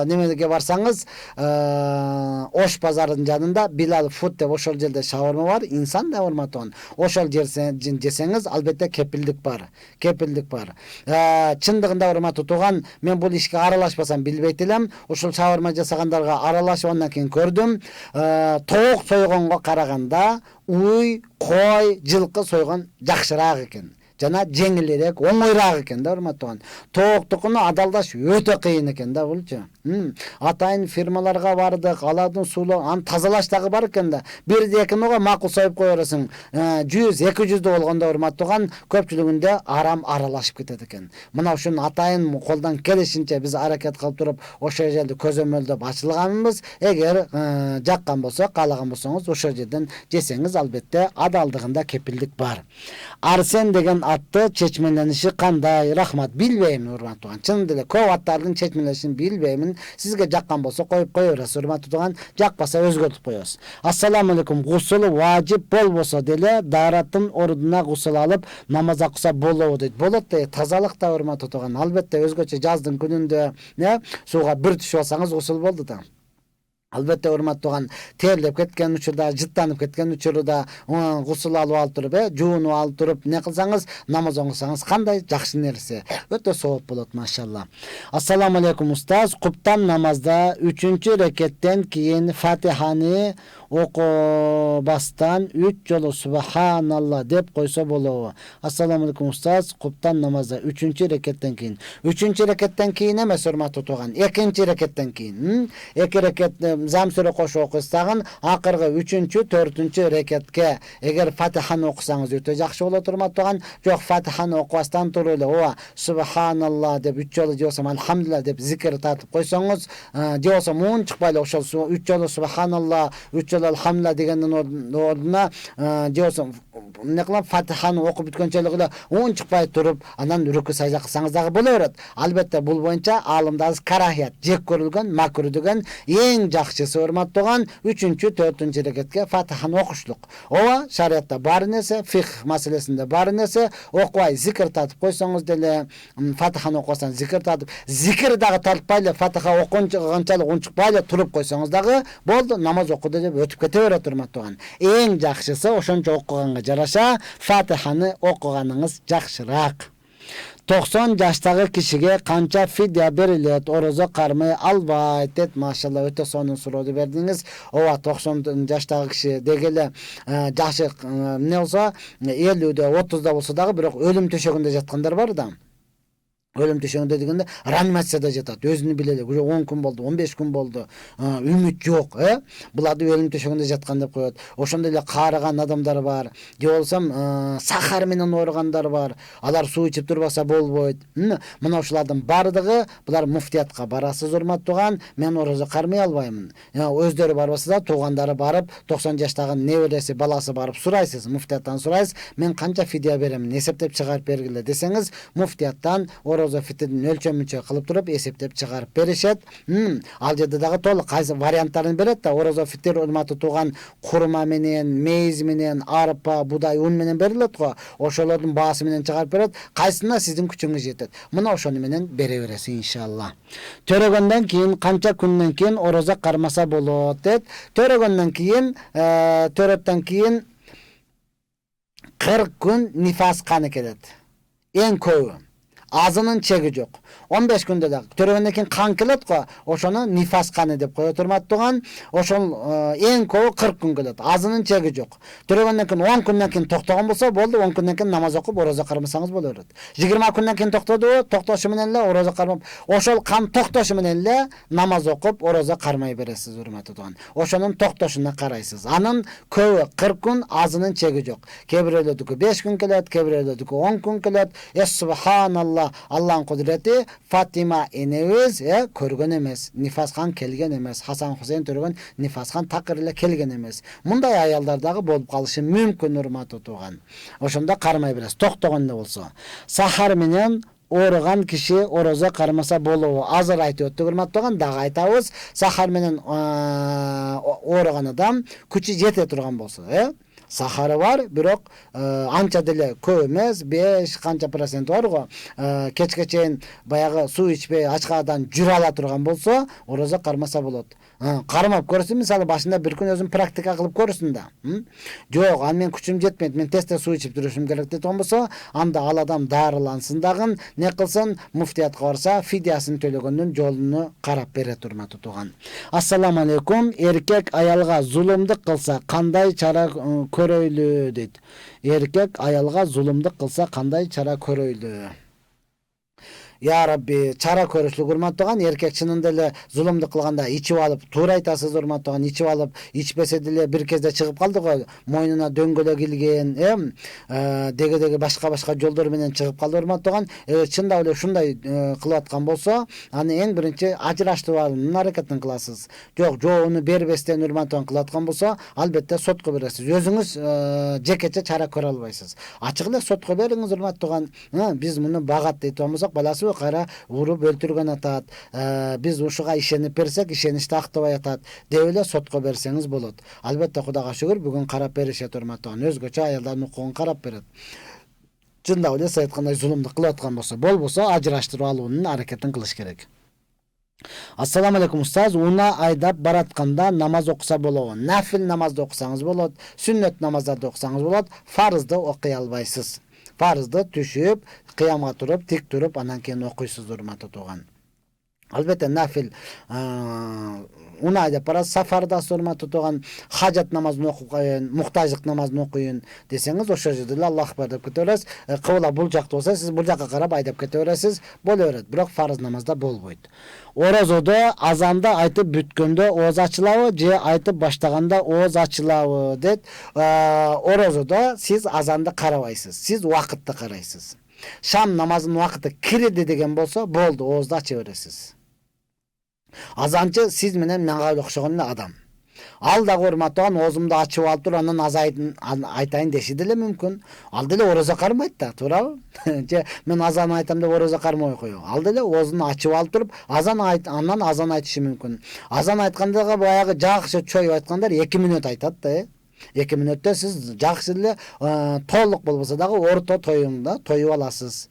немеге барсаңыз, Ош базарынын жанында Билал Фуд деп ошол жерде шаурма бар, инсан да урматтуу. Ошол жесеңиз албетте кепилдик бар. Чындыгында урматтуу туган, мен бул ишке аралашпасам билбейт элем. Ошол шаурма жасагандарга аралашып андан кийин көрдүм. Тоок сойгонго караганда уй, кой, жылкы сойгон жакшыраак экен. Жана жеңилирээк, оңойраак экен да урматтуу. Тооктукуну адалдаш өтө кыйын экен да булчу. Атайын фирмаларга бардык, алардын сулу, аны тазалаш дагы бар экен да. Бирди экинога макул союп кое бересиң. 100-200 болгондо урматтуу, көпчүлүгүндө арам аралашып кетет экен. Мына ушун атайын колдон келишинче биз аракет кылып туруп, ошол жерди көзөмөлдөп ачылганбыз. Эгер жаккан болсо, каалаган болсоңуз, ошол жерден жесеңиз албетте адалдыгында кепилдик бар. Арсен деген атты чечмелениши кандай? Рахмат. Билбейм урматтуу. Чын эле көп аттардын чечмеленишин билбеймин. Сизге жаккан болсо коюп кое бересиз урматтуу. Жакпаса өзгөртүп коебуз. Ассаламу алейкум. Гусул важип болбосо деле дараттын ордуна гусул алып намаз окуса болобу дейт. Болот да, тазалык да урматтуу. Албетте өзгөчө жаздын күнүндө сууга бир түшүп алсаңыз гусул болду да. Албетте урматтуу, терлеп кеткен учурда, жыттанып кеткен учурда гусул алып туруп, жуунуп алып туруп, не кылсаңыз, намаз окусаңыз кандай жакшы нерсе. Өтө сооп болот, машалла. Ассаламу алейкум устаз. Куптан намазда 3-чү рекеттен кийин Фатиханы окубастан 3 жолу субханалла деп койсо болобу? Ассаламу алейкум устаз. Куптан намазда 3-чү рекеттен кийин. 3-чү рекеттен кийин эмес урматтуу туган, 2-чи рекеттен кийин. 2 рекет зам сүрө кошо окусагын акыркы 3-чү, 4-чү рекетке эгер Фатиханы окусаңыз өтө жакшы болот урматтуу. Жок, Фатиханы окубастан туруп эле ооба субханалла деп 3 жолу же болсо алхамдулилла деп зикир тартып койсоңуз, же болсо муун чыкпай эле ошол 3 жолу субханалла, 3 жолу алхамдулилла дегендин ордуна же болсо эмне кылам, Фатиханы окуп бүткөнчө эле муун чыкпай туруп, анан рүкү сажда кылсаңыз дагы боло берет. Албетте бул боюнча алымдарыбыз карахият, жек көрүлгөн, макруh деген эң жакшысы урматтуу, 3-чү, 4-чү рекетке Фатиханы окушлук. Ооба, шариатта бар нерсе, фикх маселесинде бар нерсе, окубай зикир тартып койсоңуз деле, Фатиханы окусаң зикир тартып, зикир дагы тартпай эле Фатиха окуганчалык унчукпай эле туруп койсоңуз дагы болду, намаз окуду деп өтүп кете берет урматтуу. Эң жакшысы ошончо окуганга жараша Фатиханы окуганыңыз жакшыраак. 90 жаштагы кишиге канча фидия берилет? Ораза кармай албайт дейт. Машалла, өтө сонун суроону бердиңиз. Ооба, 90 жаштагы киши дегеле жашы эмне болсо 50-дө, 30-да болсо дагы бирок өлүм төшөгүндө жаткандар бар да. Өлүм төшөгүндө дегенде реанимацияда жатат. Өзүнү билели, уже 10 күн болду, 15 күн болду. Үмүт жок, Буларды өлүм төшөгүндө жаткан деп коет. Ошондой эле каарыган адамдар бар. Же болсом сахар менен ооругандар бар. Алар суу ичип турбаса болбойт. Мына ушулардын бардыгы булар муфтиятка барасыз урматтуу. Мен ораза кармай албаймын. Өздөрү барбаса да туугандары барып, 90 жаштагы небереси, баласы барып сурайсыз, муфтияттан сурайсыз. Мен канча фидия беремин, эсептеп чыгарып бергиле десеңиз, муфтияттан ораза фитрин өлчөмүнчө кылып туруп эсептеп чыгарып беришет. Ал жерде дагы толук кайсы варианттарын берет да. Ораза фитир урматтуу туган курма менен, мейиз менен, арпа, будай ун менен берилет го. Ошолордун баасы менен чыгарып берет. Кайсына сиздин күчүңүз жетет. Мына ошону менен бере бересиз иншалла. Төрөгөндөн кийин канча күндөн кийин ораза кармаса болот дейт. Төрөгөндөн кийин, төрөттөн кийин 40 күн нифас каны келет. Эң көбү. azının çegi yok. 15 günde de törөгөндөн кийин кан келет го, ошону нифас каны деп кое турматтыган. Ошол эң көбү 40 күн келет. Азынын чеги жок. Төрөгөндөн кийин 10 күндөн кийин токтогон болсо болду, 10 күндөн кийин намаз окуп ороза кармасаңыз боло берет. 20 күндөн кийин токтоду, токтошу менен эле ороза кармап, ошол кан токтошу менен эле намаз окуп ороза кармай бересиз, урматтуу тууган. Ошонун токтошуна карайсыз. Анын көбү 40 күн, азынын чеги жок. Кээ бирөөлөрдүкү 5 күн келет, кээ бирөөлөрдүкү 10 күн келет. Субханалла, Аллахын кудурети. Фатима энебиз көргөн эмес, нифаскан келген эмес. Хасан Хусейн төрөгөн нифаскан такыр эле келген эмес. Мындай аялдар дагы болуп калышы мүмкүн, урматтуу тууган. Ошондо кармай бересиз. Токтогондо болсо. Сахар менен ооруган киши ороза кармаса болобу? Азыр айтып өттүк, урматтуу тууган, дагы айтабыз. Сахар менен ооруган адам күчү жете турган болсо, сахары бар, бирок анча деле көп эмес, 5 канча процент бар го. Кечке чейин баягы суу ичпей ачкадан жүрө ала турган болсо, ороза кармаса болот. Кармап көрсүн, мисалы башында бир күн өзүм практика кылып көрсүн да. Жок, аны мен күчүм жетмейт, мен тесте суу ичип жүрүшүм керек деп болсо, анда ал адам дарылансын дагы, не кылсын, муфтиятка барса, фидиясын төлөгөндүн жолуну карап берет, урматтуу тууган. Ассаламу алейкум. Эркек аялга зулумдук кылса кандай чара көрөйлү дейт. Эркек аялга зулумдук кылса кандай чара көрөйлү? Я Рабби, чара көрүшлүк, урматтуу тууган. Эркек чынында эле зулумдук кылганда ичип алып, туура айтасыз, урматтуу тууган, ичип алып, ичпесе деле бир кезде чыгып калды го, мойнуна дөңгөлөк илген, деги башка жолдор менен чыгып калды, урматтуу тууган. Чындап эле ушундай кылып аткан болсо, аны эң биринчи ажыраштырып алуунун аракетин кыласыз. Жок, жообуну бербестен, урматтуу тууган, кылып аткан болсо, албетте сотко бересиз. Өзүңүз жекече чара көрө албайсыз. Ачык эле сотко бериңиз, урматтуу тууган. Биз муну багат дейт болсок, баласы кайра уруп өлтүргөн атат. Биз ушуга ишенип берсек, ишеничти актабай атат деп эле сотко берсеңиз болот. Албетте Кудайга шүгүр, бүгүн карап беришет, урматтуу тууган. Өзгөчө аялдардын укугун карап берет. Чындап эле сиз айткандай зулумдук кылып аткан болсо, болбосо ажыраштырып алуунун аракетин кылыш керек. Ассаламу алейкум устаз, уна айдап баратканда намаз окуса болобу? Нафил намазды окусаңыз болот, сүннөт намаздарды окусаңыз болот, фарызды окуй албайсыз. Фарызды түшүп, кыямга туруп, тик туруп, анан кийин окуйсуз, урматтуу тууган. Албетте нафил уна айдап барасыз, сафарда, урматтуу тууган, хажат намазын окуп коюн, муктаждык намазын окуйун десеңиз, ошол жерде эле Аллах бар деп кете бересиз. Кыбла бул жакта болсо, сиз бул жакка карап айдап кете бересиз, боло берет. Бирок фарыз намазда болбойт. Орозодо азанда айтып бүткөндө ооз ачылабы, же айтып баштаганда ооз ачылабы дейт. Орозодо сиз азанды карабайсыз, сиз убакытты карайсыз. Шам намазынын убакыты кирди деген болсо, болду, оозду ача бересиз. Азанчы сиз менен мага окшогон эле адам. Ал дагы, урматтуу тууган, оозумду ачып алып туруп, анан айтайын деши деле мүмкүн. Ал деле ороза кармайт да, туурабы? Же мен азан айтам деп ороза кармай коюу. Ал деле оозун ачып алып туруп, анан азан айтышы мүмкүн. Азан айтканда баягы жакшы чоюп айткандар 2 мүнөт айтат да, 2 мүнөттө сиз жакшы эле толук болбосо дагы орто тоюмда тоюп аласыз.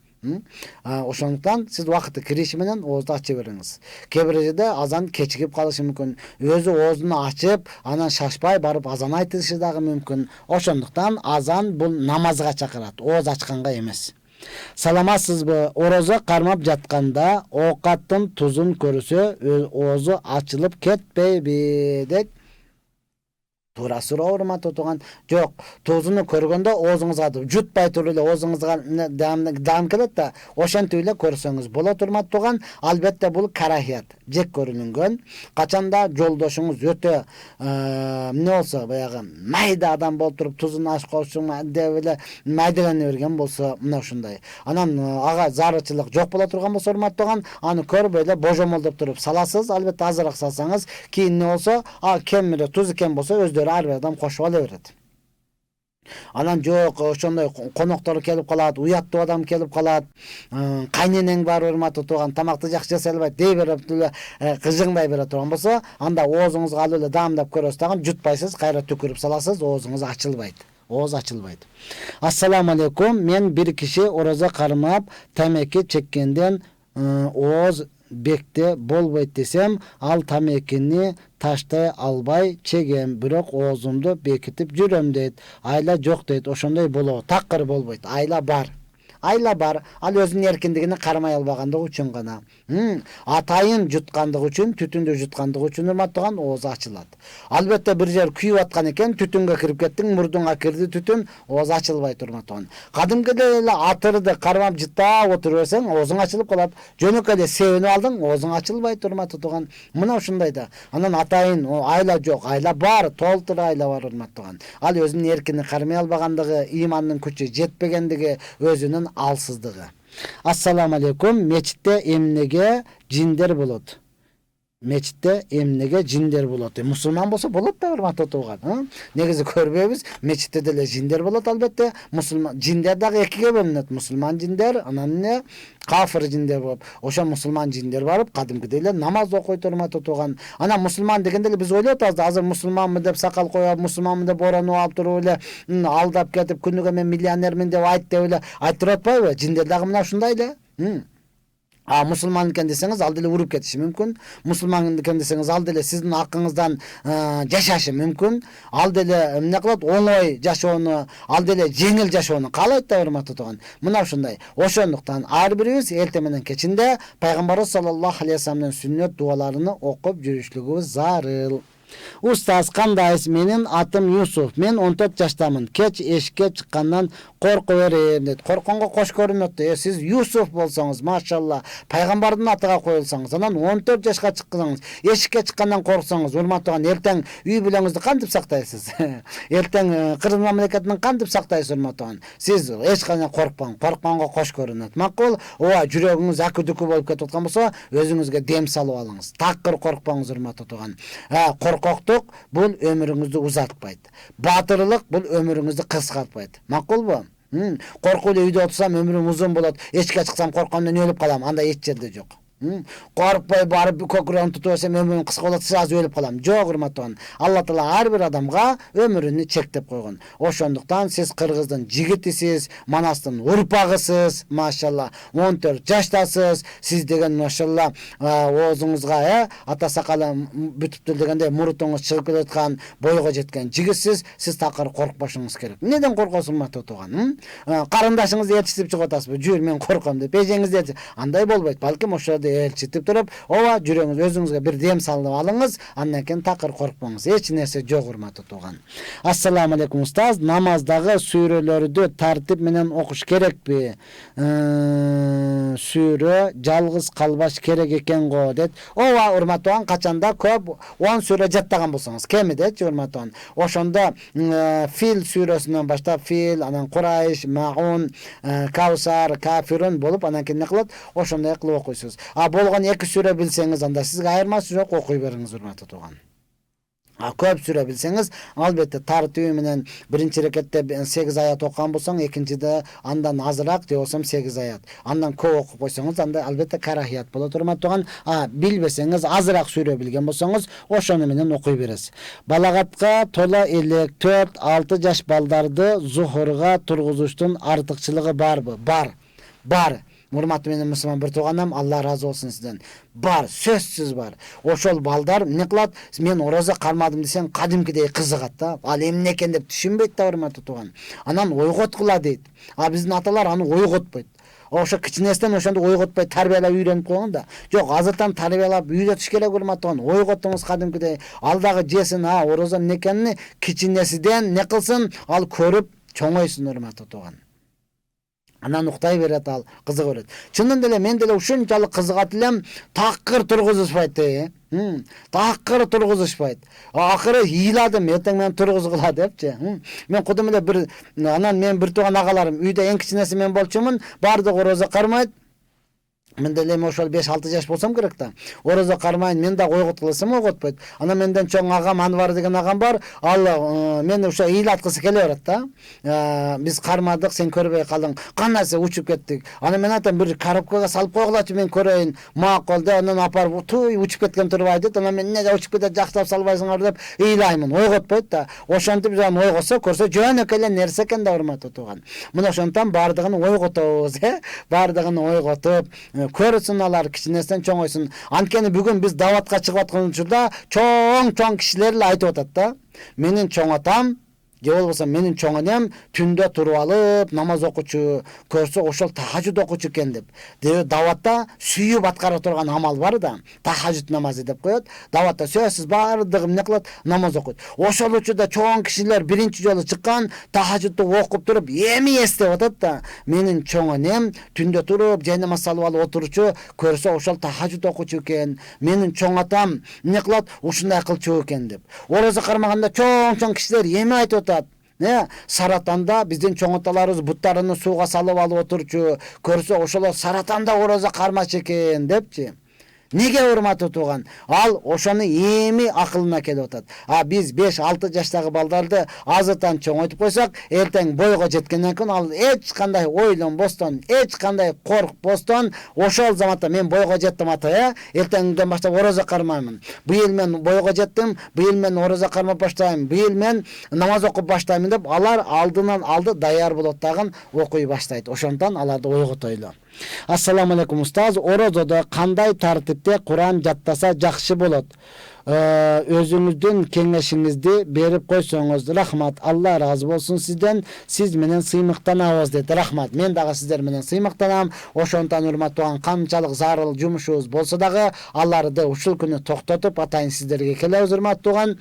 Ошондуктан сиз убакыты кириши менен оозду ача бериңиз. Кээ бир жерде азан кечигип калышы мүмкүн. Өзү оозун ачып, анан шашпай барып азан айтышы дагы мүмкүн. Ошондуктан азан бул намазга чакырат, ооз ачканга эмес. Саламатсызбы? Орозо кармап жатканда оокаттын тузун көрсө, оозу ачылып кетпейби дейт. Туура суроо, урматтуу тууган. Жок, тузуну көргөндө оозуңузга жутпай туруп эле оозуңузга даам келет да, ошентип эле көрсөңүз болот, урматтуу тууган. Албетте бул карахият, жек көрүнгөн. Качанда жолдошуңуз өтө эмне болсо, баягы майда адам болуп туруп, тузун ашкоочун деп эле майдалене берген болсо, мына ушундай. Анан ага зарылчылык жок боло турган болсо, урматтуу тууган, аны көрбөй эле божомолдоп туруп саласыз. Албетте азыраак салсаңыз, кийин эмне болсо, кем эле туз экен болсо, өздөрү ар бир адам кошуп ала берет. Анан жок, ошондой коноктор келип калат, уяттуу адам келип калат, кайненең бар, урматтуу тууган, тамакты жакшы жасай албайт, дей берип эле кыжыңдай бере турган болсо, анда оозуңузга алып эле даамдап көрөсүз дагы, жутпайсыз, кайра түкүрүп саласыз, оозуңуз ачылбайт. Ооз ачылбайт. Ассаламу алейкум. Мен бир киши ороза кармап, тамеки чеккенден ооз бекте болбойт десем, ал тамекини таштай албай чегем, бирок оозумду бекитип жүрөм дейт. Айла жок дейт. Ошондой болобу? Такыр болбойт. Айла бар. айла бар. Ал өзүнүн эркиндигине кармай албагандыгы үчүн гана. Атайын жуткандыгы үчүн, түтүндү жуткандыгы үчүн урматтаган оозу ачылат. Албетте бир жер күйүп аткан экен, түтүнгө кирип кеттиң, мурдуңа кирди түтүн, оозу ачылбайт урматтаган. Кадимкидей эле атырды кармап жыттап отуруп берсең, оозуң ачылып калат. Жөнөкөй эле себинип алдың, оозуң ачылбайт урматтаган. Мына ушундай да. Анан атайын айла жок, айла бар, толтур айла бар урматтаган. Ал өзүнүн эркиндигин кармай албагандыгы, имандын күчү жетпегендиги, өзүнүн алсыздыгы. Ассаламу алейкум. Мечитте эмнеге жиндер болот? Мечитте эмнеге жиндер болот? Мусулман болсо болот да, урматтуу тууган. Негизи көрбөйбүз. Мечитте деле жиндер болот албетте. Мусулман жиндер дагы экиге бөлүнөт. Мусулман жиндер, анан эмне? Кафир жиндер болуп. Ошо мусулман жиндер барып, кадимкидей эле намаз окуйт, урматтуу тууган. Анан мусулман дегенде эле биз ойлоп атабыз, азыр мусулманмын деп сакал коюп, мусулманмын деп оронуп алып туруп эле алдап кетип, күнүгө мен миллионермин деп айт деп эле айтып атпайбы? Жиндер дагы мына ушундай эле. Мусулман экен десеңиз, ал деле уруп кетиши мүмкүн. Мусулман экен десеңиз, ал деле сиздин акыңыздан жашашы мүмкүн. Ал деле эмне кылат? Оңой жашоону, ал деле жеңил жашоону каалайт да, урматтуу тууган. Мына ушундай. Ошондуктан ар бирибиз эртең менен кечинде пайгамбарыбыз саллаллаху алейхи вассаламдын сүннөт дуаларыны окуп жүрүшлүгүбүз зарыл. Устаз, кандайсыз? Менин атым Юсуф. Мен 14 жаштамын. Кеч эшикке чыккандан корко берем дейт. Корконго кош көрүнөт. Сиз Юсуф болсоңуз, машалла, пайгамбардын атыга коюлсаңыз, анан 14 жашка чыксаңыз, эшикке чыккандан корксоңуз, урматтаган, эртең үй бүлөңүздү кантип сактайсыз? Эртең кыргыз мамлекетин кантип сактайсыз, урматтаган? Сиз эч кандай коркпоң. Коркконго кош көрүнөт. Макул, ооба, жүрөгүңүз акы-дүкү болуп кетип аткан болсо, өзүңүзгө дем салып алыңыз. Такыр коркпоңуз, урматтуу тууган. Коркоктук бул өмүрүңүздү узатпайт. Батырлык бул өмүрүңүздү кыскартпайт. Макулбу? Коркуп эле үйдө отурсам өмүрүм узун болот. Эчке чыксам корккондон өлүп калам. Андай эч жерде жок. Коркпой барып көкүрөгүн тутуп берсем өмүрүм кыска болот, сразу өлүп калам. Жок, урматтаган. Алла Таала ар бир адамга өмүрүнү чектеп койгон. Ошондуктан сиз кыргыздын жигитисиз, Манастын урпагысыз, машалла. 14 жаштасыз. Сиз деген машалла оозуңузга ата сакалы бүтүптүр дегенде мурутуңуз чыгып кетаткан, бойго жеткен жигитсиз. Сиз такыр коркпашыңыз керек. Неден коркосуз, урматтуу тууган? Карындашыңызды ээрчитип чыгып атасызбы? Жүр, мен корком деп. Эжеңизди андай болбойт. Балким ошо элчитип туруп, ооба, жүрөгүңүз өзүңүзгө бир дем салып алыңыз, андан кийин такыр коркпоңуз. Эч нерсе жок, урматтуу тууган. Ассаламу алейкум устаз, намаздагы сүрөлөрдү тартип менен окуш керекпи? Сүрө жалгыз калбаш керек экен го, дейт. Ооба, урматтуу тууган, качанда көп 10 сүрө жаттаган болсоңуз, кемидечи, урматтуу тууган. Ошондо Фил сүрөсүнөн баштап Фил, анан Курайш, Маун, Каусар, Кафирун болуп, анан кийин не кылат? Ошондой кылып окуйсуз. Болгон 2 сүрө билсеңиз, анда сизге айырмасы жок, окуй бериңиз, урматтуу тууган. Көп сүрө билсеңиз, албетте тартиби менен биринчи рекетте 8 аят окуган болсоң, экинчиде андан азыраак, же болсом 8 аят. Андан көп окуп койсоңуз, анда албетте карахият болот, урматтуу тууган. Билбесеңиз, азыраак сүрө билген болсоңуз, ошону менен окуй бересиз. Балагатка тола элек 4-6 жаш балдарды зухурга тургузуштун артыкчылыгы барбы? Бар. Урматтуу менен мусулман бир тууганам, Алла разы болсун сизден. Бар, сөзсүз бар. Ошол балдар эмне кылат? Мен орозо кармадым десең, кадимкидей кызыгат да. Ал эмне экен деп түшүнбөйт да, урматтуу тууган. Анан ойготкула дейт. Биздин аталар аны ойготпойт. Ошо кичинесинен ошондо ойготпой тарбиялап үйрөнүп койгон да. Жок, азыртан тарбиялап үйрөтүш керек, урматтуу тууган. Ойготуңуз кадимкидей. Ал дагы жесин, орозо эмне экенин кичинесиден не кылсын, ал көрүп чоңойсун, урматтуу тууган. Анан уктай берет, ал кызыга берет. Чынын деле мен деле ушунчалык кызыгат элем, такыр тургузушпайт. Такыр тургузушпайт. Акыры ыйладым, эртең менен тургузгула депчи. Мен кудум эле бир, анан мен бир тууган агаларым, үйдө эң кичинеси мен болчумун, бардыгы орозо кармайт. Мен деле ошол 5-6 жаш болсом керек да. Орозо кармайын, мен да ойготкуласам ойготпойт. Анан менден чоң агам Анвар деген агам бар. Ал мени ошо ыйлаткысы келе берет да. Биз кармадык, сен көрбөй калдың. Кандайсы учуп кеттик. Анан мен айтам, бир коробкага салып койгулачы, мен көрөйүн. Макул да, анан апарып туй учуп кеткен турбай дейт. Анан мен эмне учуп кетет, жактап салбайсыңар деп ыйлаймын. Ойготпойт да. Ошентип жан ойгосо, көрсө жөнөкөй эле нерсе экен да, урматтуу тууган. Мына ошондон бардыгын ойготобуз, бардыгын ойготуп көрсүн, алар кичинесинен чоңойсун. Анткени бүгүн биз даватка чыгып аткан учурда чоң кишилер эле айтып атат да. Менин чоң атам же болбосо менин чоң энем түндө туруп алып намаз окучу, көрсө ошол тахажжуд окучу экен деп. Даватта сүйүп аткара турган амал бар да, тахажжуд намазы деп коет. Даватта сөзсүз бардыгы эмне кылат? Намаз окуйт. Ошол учурда чоң кишилер биринчи жолу чыккан тахажжудду окуп туруп эми эстеп атат да, менин чоң энем түндө туруп жай намаз салып алып отурчу, көрсө ошол тахажжуд окучу экен. Менин чоң атам эмне кылат? Ушундай кылчу экен деп. Ораза кармаганда чоң кишилер эми айтып атат. Саратанда биздин чоң аталарыбыз буттарын сууга салып алып отурчу, көрсө ошолор Саратанда ораза кармачу экен депчи. Неге урматтуу тууган? Ал ошону эми акылына келип атат. Биз 5-6 жаштагы балдарды азыртан чоңойтуп койсок, эртең бойго жеткенден кийин ал эч кандай ойлонбостон, эч кандай коркпостон ошол заматта мен бойго жеттим ата, эртеңден баштап ораза кармаймын. Быйыл мен бойго жеттим, быйыл мен ораза кармап баштайм, быйыл мен намаз окуп баштайм деп алар алдынан алды даяр болот дагы окуй баштайт. Ошондон аларды ойготойлу. Ассаламу алейкум устаз, оразада кандай тартипте Куран жаттаса жакшы болот? Өзүңүздүн кеңешиңизди берип койсоңуз. Рахмат. Алла разы болсун сизден. Сиз менен сыймыктанабыз дейт. Рахмат. Мен дагы сиздер менен сыймыктанам. Ошондон урматтуу канчалык зарыл жумушубуз болсо дагы аларды ушул күнү токтотуп атайын сиздерге келебиз урматтуу.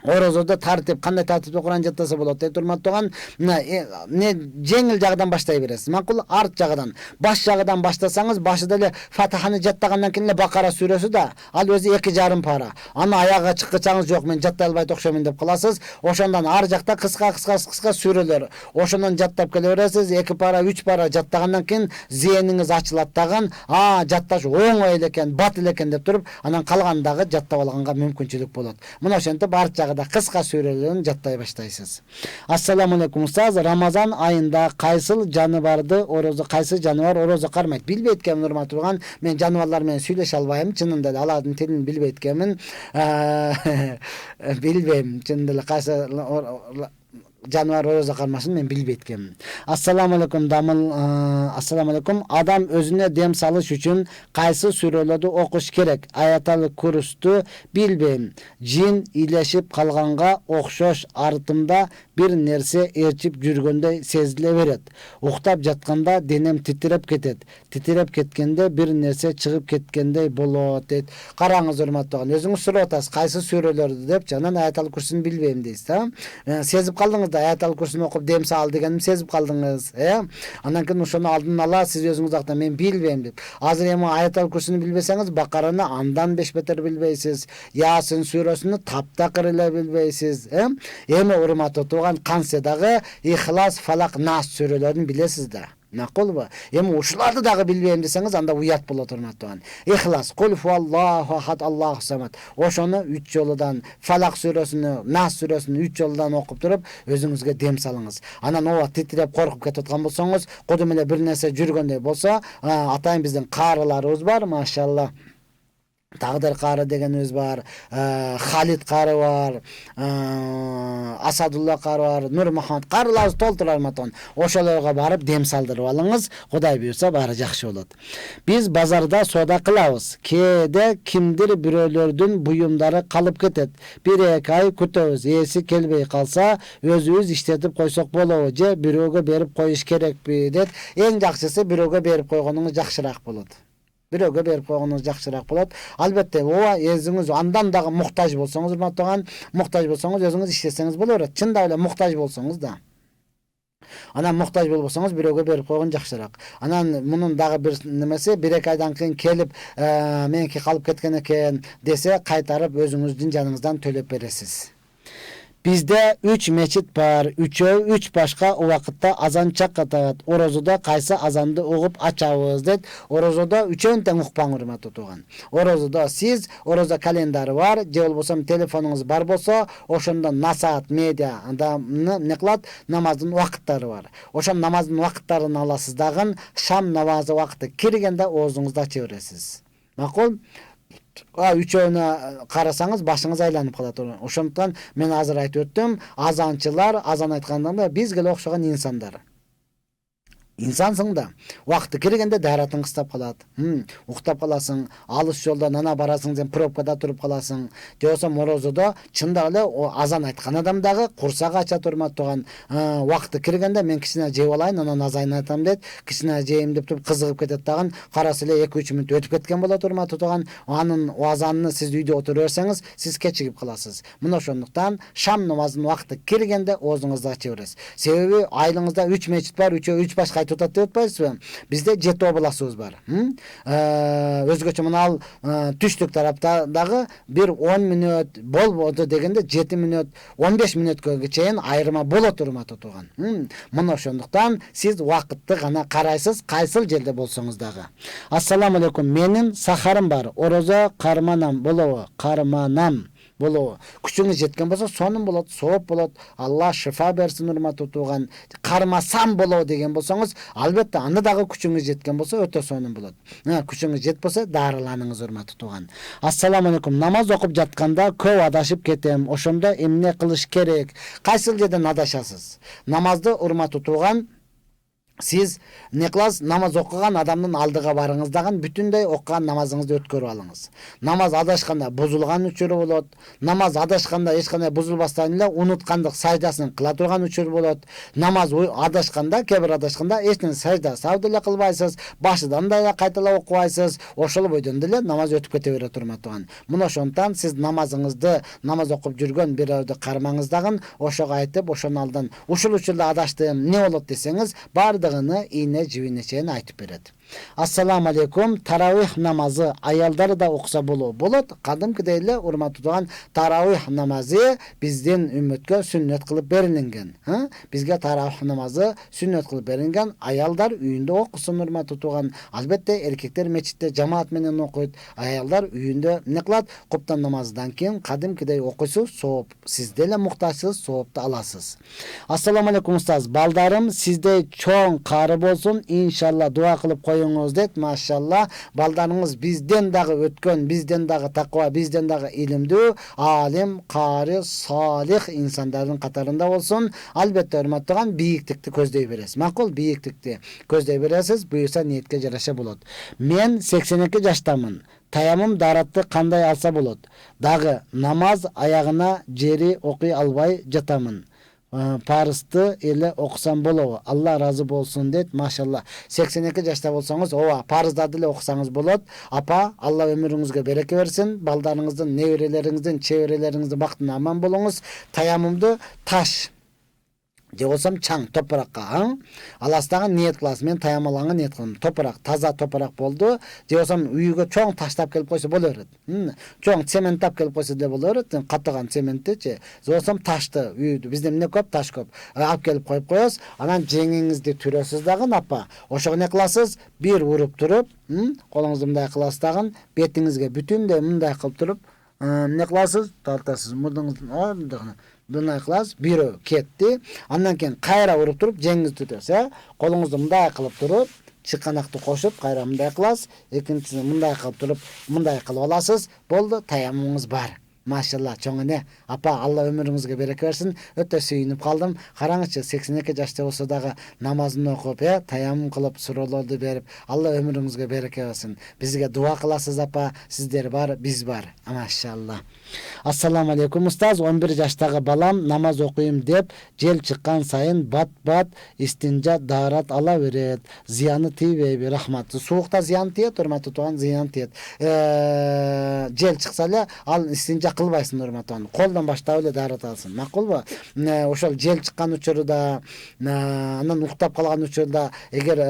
Оразада тартип кандай тартипте Куран жаттаса болот дейт урматтуу. Не жеңил жагынан баштай бересиз. Макул арт жагынан. Баш жагынан баштасаңыз, башыда эле Фатиханы жаттагандан кийин эле Бакара сүрөсү да, ал өзү 2,5 пара. Аны аяга чыккычаңыз жок, мен жаттай албайт окшоймун деп каласыз. Ошондон ар жакта кыска сүрөлөр. Ошондон жаттап келе бересиз. 2 пара, 3 пара жаттагандан кийин зээниңиз ачылат дагы. Жатташ оңой эле экен, бат эле экен деп туруп, анан калгандагы жаттап алганга мүмкүнчүлүк болот. Мына ошентип арт жагында кыска сүрөлөрүн жаттай баштайсыз. Ассаламу алейкум устаз, Рамазан айында кайсыл жаныбар ораза кармайт? Билбейт экенмин урматтуу. Мен жаныбарлар менен сүйлөшө албайм, чынында эле алардын тилин билбейт экенмин. Билбейм, чынында эле кайсы жаныбар ораза кармасын мен билбейт экенмин. Ассаламу алейкум дамыл. Ассаламу алейкум. Адам өзүнө дем салыш үчүн кайсы сүрөлөрдү окуш керек? Аятал Курсту билбейм. Жин илешип калганга окшош артымда бир нерсе ээрчип жүргөндөй сезиле берет. Уктап жатканда денем титиреп кетет. Титиреп кеткенде бир нерсе чыгып кеткендей болот дейт. Караңыз урматтуу, өзүңүз сурап атасыз кайсы сүрөлөрдү деп, жанан Аятал Курсун билбейм дейсиз, сезип калдыңыз да, Аятал Курсун окуп дем сал дегенин сезип калдыңыз, Андан кийин ошону алдын ала сиз өзүңүз акта мен билбейм деп. Азыр эми Аятал Курсуну билбесеңиз, Бакараны андан 5 бетер билбейсиз. Ясин сүрөсүнү таптакыр эле билбейсиз, Эми урматтуу тууган, кансе дагы Ихлас, Фалак, Нас сүрөлөрүн билесиз да. Макулбу? Эми ушуларды дагы билбейм десеңиз, анда уят болот урматтуу. Ихлас, Кул хуаллаху ахад, Аллаху самад. Ошону 3 жолудан, Фалак сүрөсүнү, Нас сүрөсүнү 3 жолудан окуп туруп, өзүңүзгө дем салыңыз. Анан ооба титиреп коркуп кетип аткан болсоңуз, кудум эле бир нерсе жүргөндөй болсо, атайын биздин каарыларыбыз бар, машалла. Тагдыр кары дегенибиз бар, Халид кары бар, Асадулла кары бар, Нур Мухаммад карыларыбыз толтур матон. Ошолорго барып дем салдырып алыңыз. Кудай буйрса баары жакшы болот. Биз базарда соода кылабыз. Кээде кимдир бирөөлөрдүн буюмдары калып кетет. 1-2 ай күтөбүз. Ээси келбей калса, өзүбүз иштетип койсок болобу же бирөөгө берип коюш керекпи дейт. Эң жакшысы бирөөгө берип койгонуңуз жакшыраак болот. Бирөөгө берип койгонуңуз жакшыраак болот. Албетте, ооба, өзүңүз андан дагы муктаж болсоңуз, урматтуу, муктаж болсоңуз өзүңүз иштесеңиз боло берет. Чындап эле муктаж болсоңуз да. Анан муктаж болбосоңуз бирөөгө берип койгон жакшыраак. Анан мунун дагы бир немеси, 1-2 айдан кийин келип, меники калып кеткен экен десе, кайтарып өзүңүздүн жаныңыздан төлөп бересиз. Bizde 3 meçit var. 3'ü 3 başka vakıtta azan çakatat. Orozada kaysa azandı uğup açavız dedi. Orozada 3'ün ten uqpan urma tutuğan. Orozada siz oroza kalendari var. Cevol bolsam telefonunuz bar bolsa, oşondan Nasat media anda ne kılat? Namazın vakıtları var. Oşon namazın vakıtlarını alasız dağın şam namazı vakıtı kirgende oğuzunuzda çeviresiz. Makul? 3-öөнө карасаңыз башыңыз айланып калат. Ошондуктан мен азыр айтып өттүм, азанчылар азан айтканда бизге эле окшогон инсандар. инсансың да убакыты келгенде дааратың кыстап калат, уктап каласың, алыс жолдон ана барасың, сен пробкада туруп каласың, же болбосо морозодо чындап эле азан айткан адам дагы курсагы ача турмат турган, убакыты келгенде мен кичине жеп алайын анан азан айтам дейт, кичине жейм деп туруп кызыгып кетет дагы, караса эле 2-3 мүнөт өтүп кеткен боло турмат турган, анын азанын сиз үйдө отура берсеңиз сиз кечигип каласыз. Мына ошондуктан шам намазынын убакыты келгенде оозуңузду ача бересиз. Себеби айылыңызда 3 мечит бар, 3 баш кайтып атат деп атпайсызбы? Бизде 7 областыбыз бар. Өзгөчө мына ал түштүк тарапта дагы бир 10 мүнөт болбоду дегенде 7 мүнөт, 15 мүнөткө чейин айырма боло турмат турган. Мына ошондуктан сиз убакытты гана карайсыз, кайсыл жерде болсоңуз дагы. Ассаламу алейкум. Менин сахарым бар. Орозо карманам болобу? Карманам болобу? Күчүңүз жеткен болсо сонун болот, сооп болот. Алла шифа берсин, урматтуу туган. Кармасам болобу деген болсоңуз, албетте аны дагы күчүңүз жеткен болсо өтө сонун болот. Күчүңүз жетпесе дарыланыңыз, урматтуу туган. Ассаламу алейкум. Намаз окуп жатканда көп адашып кетем. Ошондо эмне кылыш керек? Кайсыл жерден адашасыз? Намазды, урматтуу туган, сиз не кыласыз? Намаз окуган адамдын алдыга барыңыз дагы бүтүндөй окуган намазыңызды өткөрүп алыңыз. Намаз адашканда бузулган учуру болот. Намаз адашканда эч кандай бузулбастан эле унуткандык саждасын кыла турган учур болот. Намаз адашканда, кээ бир адашканда эч нерсе сажда сабды эле кылбайсыз, башыдан да кайталап окубайсыз. Ошол бойдон деле намаз өтүп кете берет турмат туган. Мына ошондуктан сиз намазыңызды, намаз окуп жүргөн бирөөдү кармаңыз дагы ошого айтып, ошонун алдын ушул учурда адаштым, эмне болот десеңиз, бардыгыны ийне жибине чейин айтып берет. Ассаламу алейкум. Таравих намазы аялдар да окуса болот. Кадимкидей эле, урматтуу туган, таравих намазы биздин үммөткө сүннөт кылып берилген. Бизге таравих намазы сүннөт кылып берилген. Аялдар үйүндө окусун, урматтуу туган. Албетте эркектер мечитте жамаат менен окуйт. Аялдар үйүндө эмне кылат? Коптон намаздан кийин кадимкидей окуйсуз, сооп. Сиз деле муктажсыз, соопту аласыз. Ассаламу алейкум устаз. Балдарым сиздей чоң кары болсун, иншалла дуа кылып коюңуз дейт. Машалла, балдарыңыз бизден дагы өткөн, бизден дагы таква, бизден дагы илимдүү, алим, кары, салих инсандардын катарында болсун. Албетте, урматтаган, бийиктикти көздөй бересиз. Макул, бийиктикти көздөй бересиз. Буюрса ниетке жараша болот. Мен 82 жаштамын. Таямым даратты кандай алса болот? Дагы намаз аягына жери окуй албай жатамын. Парызды эле окусам болобу? Алла разы болсун дейт. Машалла. 82 жашта болсоңуз, ооба, парыздарды эле окусаңыз болот. Апа, Алла өмүрүңүзгө береке берсин. Балдарыңыздын, неберелериңиздин, чеберелериңиздин бактына аман болуңуз. Таямымды таш же болсам чаң топуракка аластагы ниет кыласыз. Мен таямалаңа ниет кылдым. Топурак, таза топурак болду. Же болсам үйгө чоң таштап келип койсо боло берет. Чоң цемент тап келип койсо деле боло берет. Каттаган цементти, же болсам ташты, үйдү бизде эмне көп, таш көп. Алып келип коюп коесуз. Анан жеңиңизди түрөсүз дагы, апа. Ошого не кыласыз? Бир уруп туруп, колуңузду мындай кыласыз дагы, бетиңизге бүтүндөй мындай кылып туруп, эмне кыласыз? Тартасыз. Мурдуңузду мындай кыласыз, бирөө кетти. Андан кийин кайра уруп туруп, жеңиңизди tutasiz. Колуңузду мындай кылып туруп, чыканакты кошуп, кайра мындай кыласыз. Экинчисин мындай кылып туруп, мындай кылып аласыз. Болду, таямымыңыз бар. Машалла, чоң эне. Апа, Алла өмүрүңүзгө береке берсин. Өтө сүйүнүп калдым. Караңызчы, 82 жашта болсо дагы намазын окуп, таямым кылып, суроолорду берип, Алла өмүрүңүзгө береке берсин. Бизге дуа кыласыз, апа. Сиздер бар, биз бар. Машалла. Ассаламу алейкум устаз. 11 жаштагы балам намаз окуйм деп жел чыккан сайын бат-бат истинжа даарат ала берет. Зыяны тийбейби? Рахмат. Суукта зыян тиет, урматтуу туган, зыян тиет. Жел чыкса эле ал истинжа кылбайсың, урматтуу. Колдон баштап эле даарат алсын. Макулбу? Ошол жел чыккан учурда, анан уктап калган учурда, эгер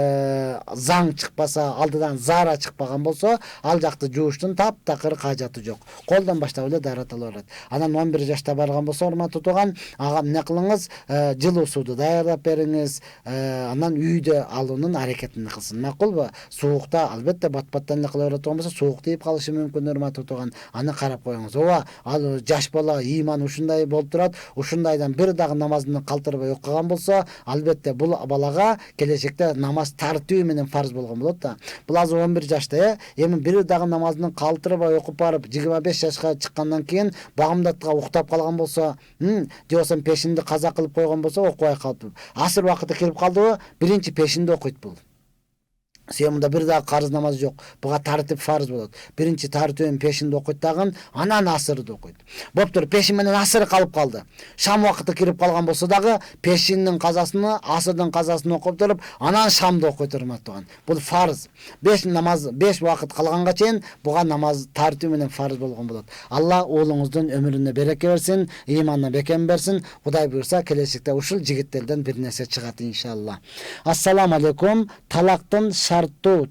заң чыкпаса, алдыдан зара чыкпаган болсо, ал жакты жууштун таптакыр кажаты жок. Колдон баштап эле даарат ала берет. Анан 11 жашта барган болсо, урматтуу туган, ага эмне кылыңыз? Жылуу сууду даярдап бериңиз. Анан үйдө алуунун аракетин кылсын. Макулбу? Суукта албетте бат-баттан эле кыла берет болсо, суук тийип калышы мүмкүн, урматтуу туган. Аны карап коюңуз. Ооба, ал жаш бала иман ушундай болуп турат, ушундайдан бир дагы намазын калтырбай окуган болсо, албетте бул балага келечекте намаз тартуу менен фарз болгон болот да. Бул азыр 11 жашта, эми бир дагы намазын калтырбай окуп барып 25 жашка чыккандан кийин багымдатка уктап калган болсо, же болбосо пешинди каза кылып койгон болсо окубай калып, асыр убакыты кирип калдыбы, биринчи пешинди окуйт бул. Сен мында бир дагы карыз намаз жок. Буга тартип фарз болот. Биринчи тартибин пешинде окуйт дагы, анан асырды окуйт. Боптур, пешин менен асыр калып калды. Шам убакыты кирип калган болсо дагы пешиндин казасын, асырдын казасын окуп туруп, анан шамды окуйт урматтаган. Бул фарз. 5 намаз, 5 убакыт калганга чейин буга намаз тартиби менен фарз болгон болот. Алла уулуңуздун өмүрүнө береке берсин, иманына бекем берсин. Кудай буйрса, келечекте ушул жигиттерден бир нерсе чыгат иншалла. Ассаламу алейкум. Талактын шарттуу шарттуу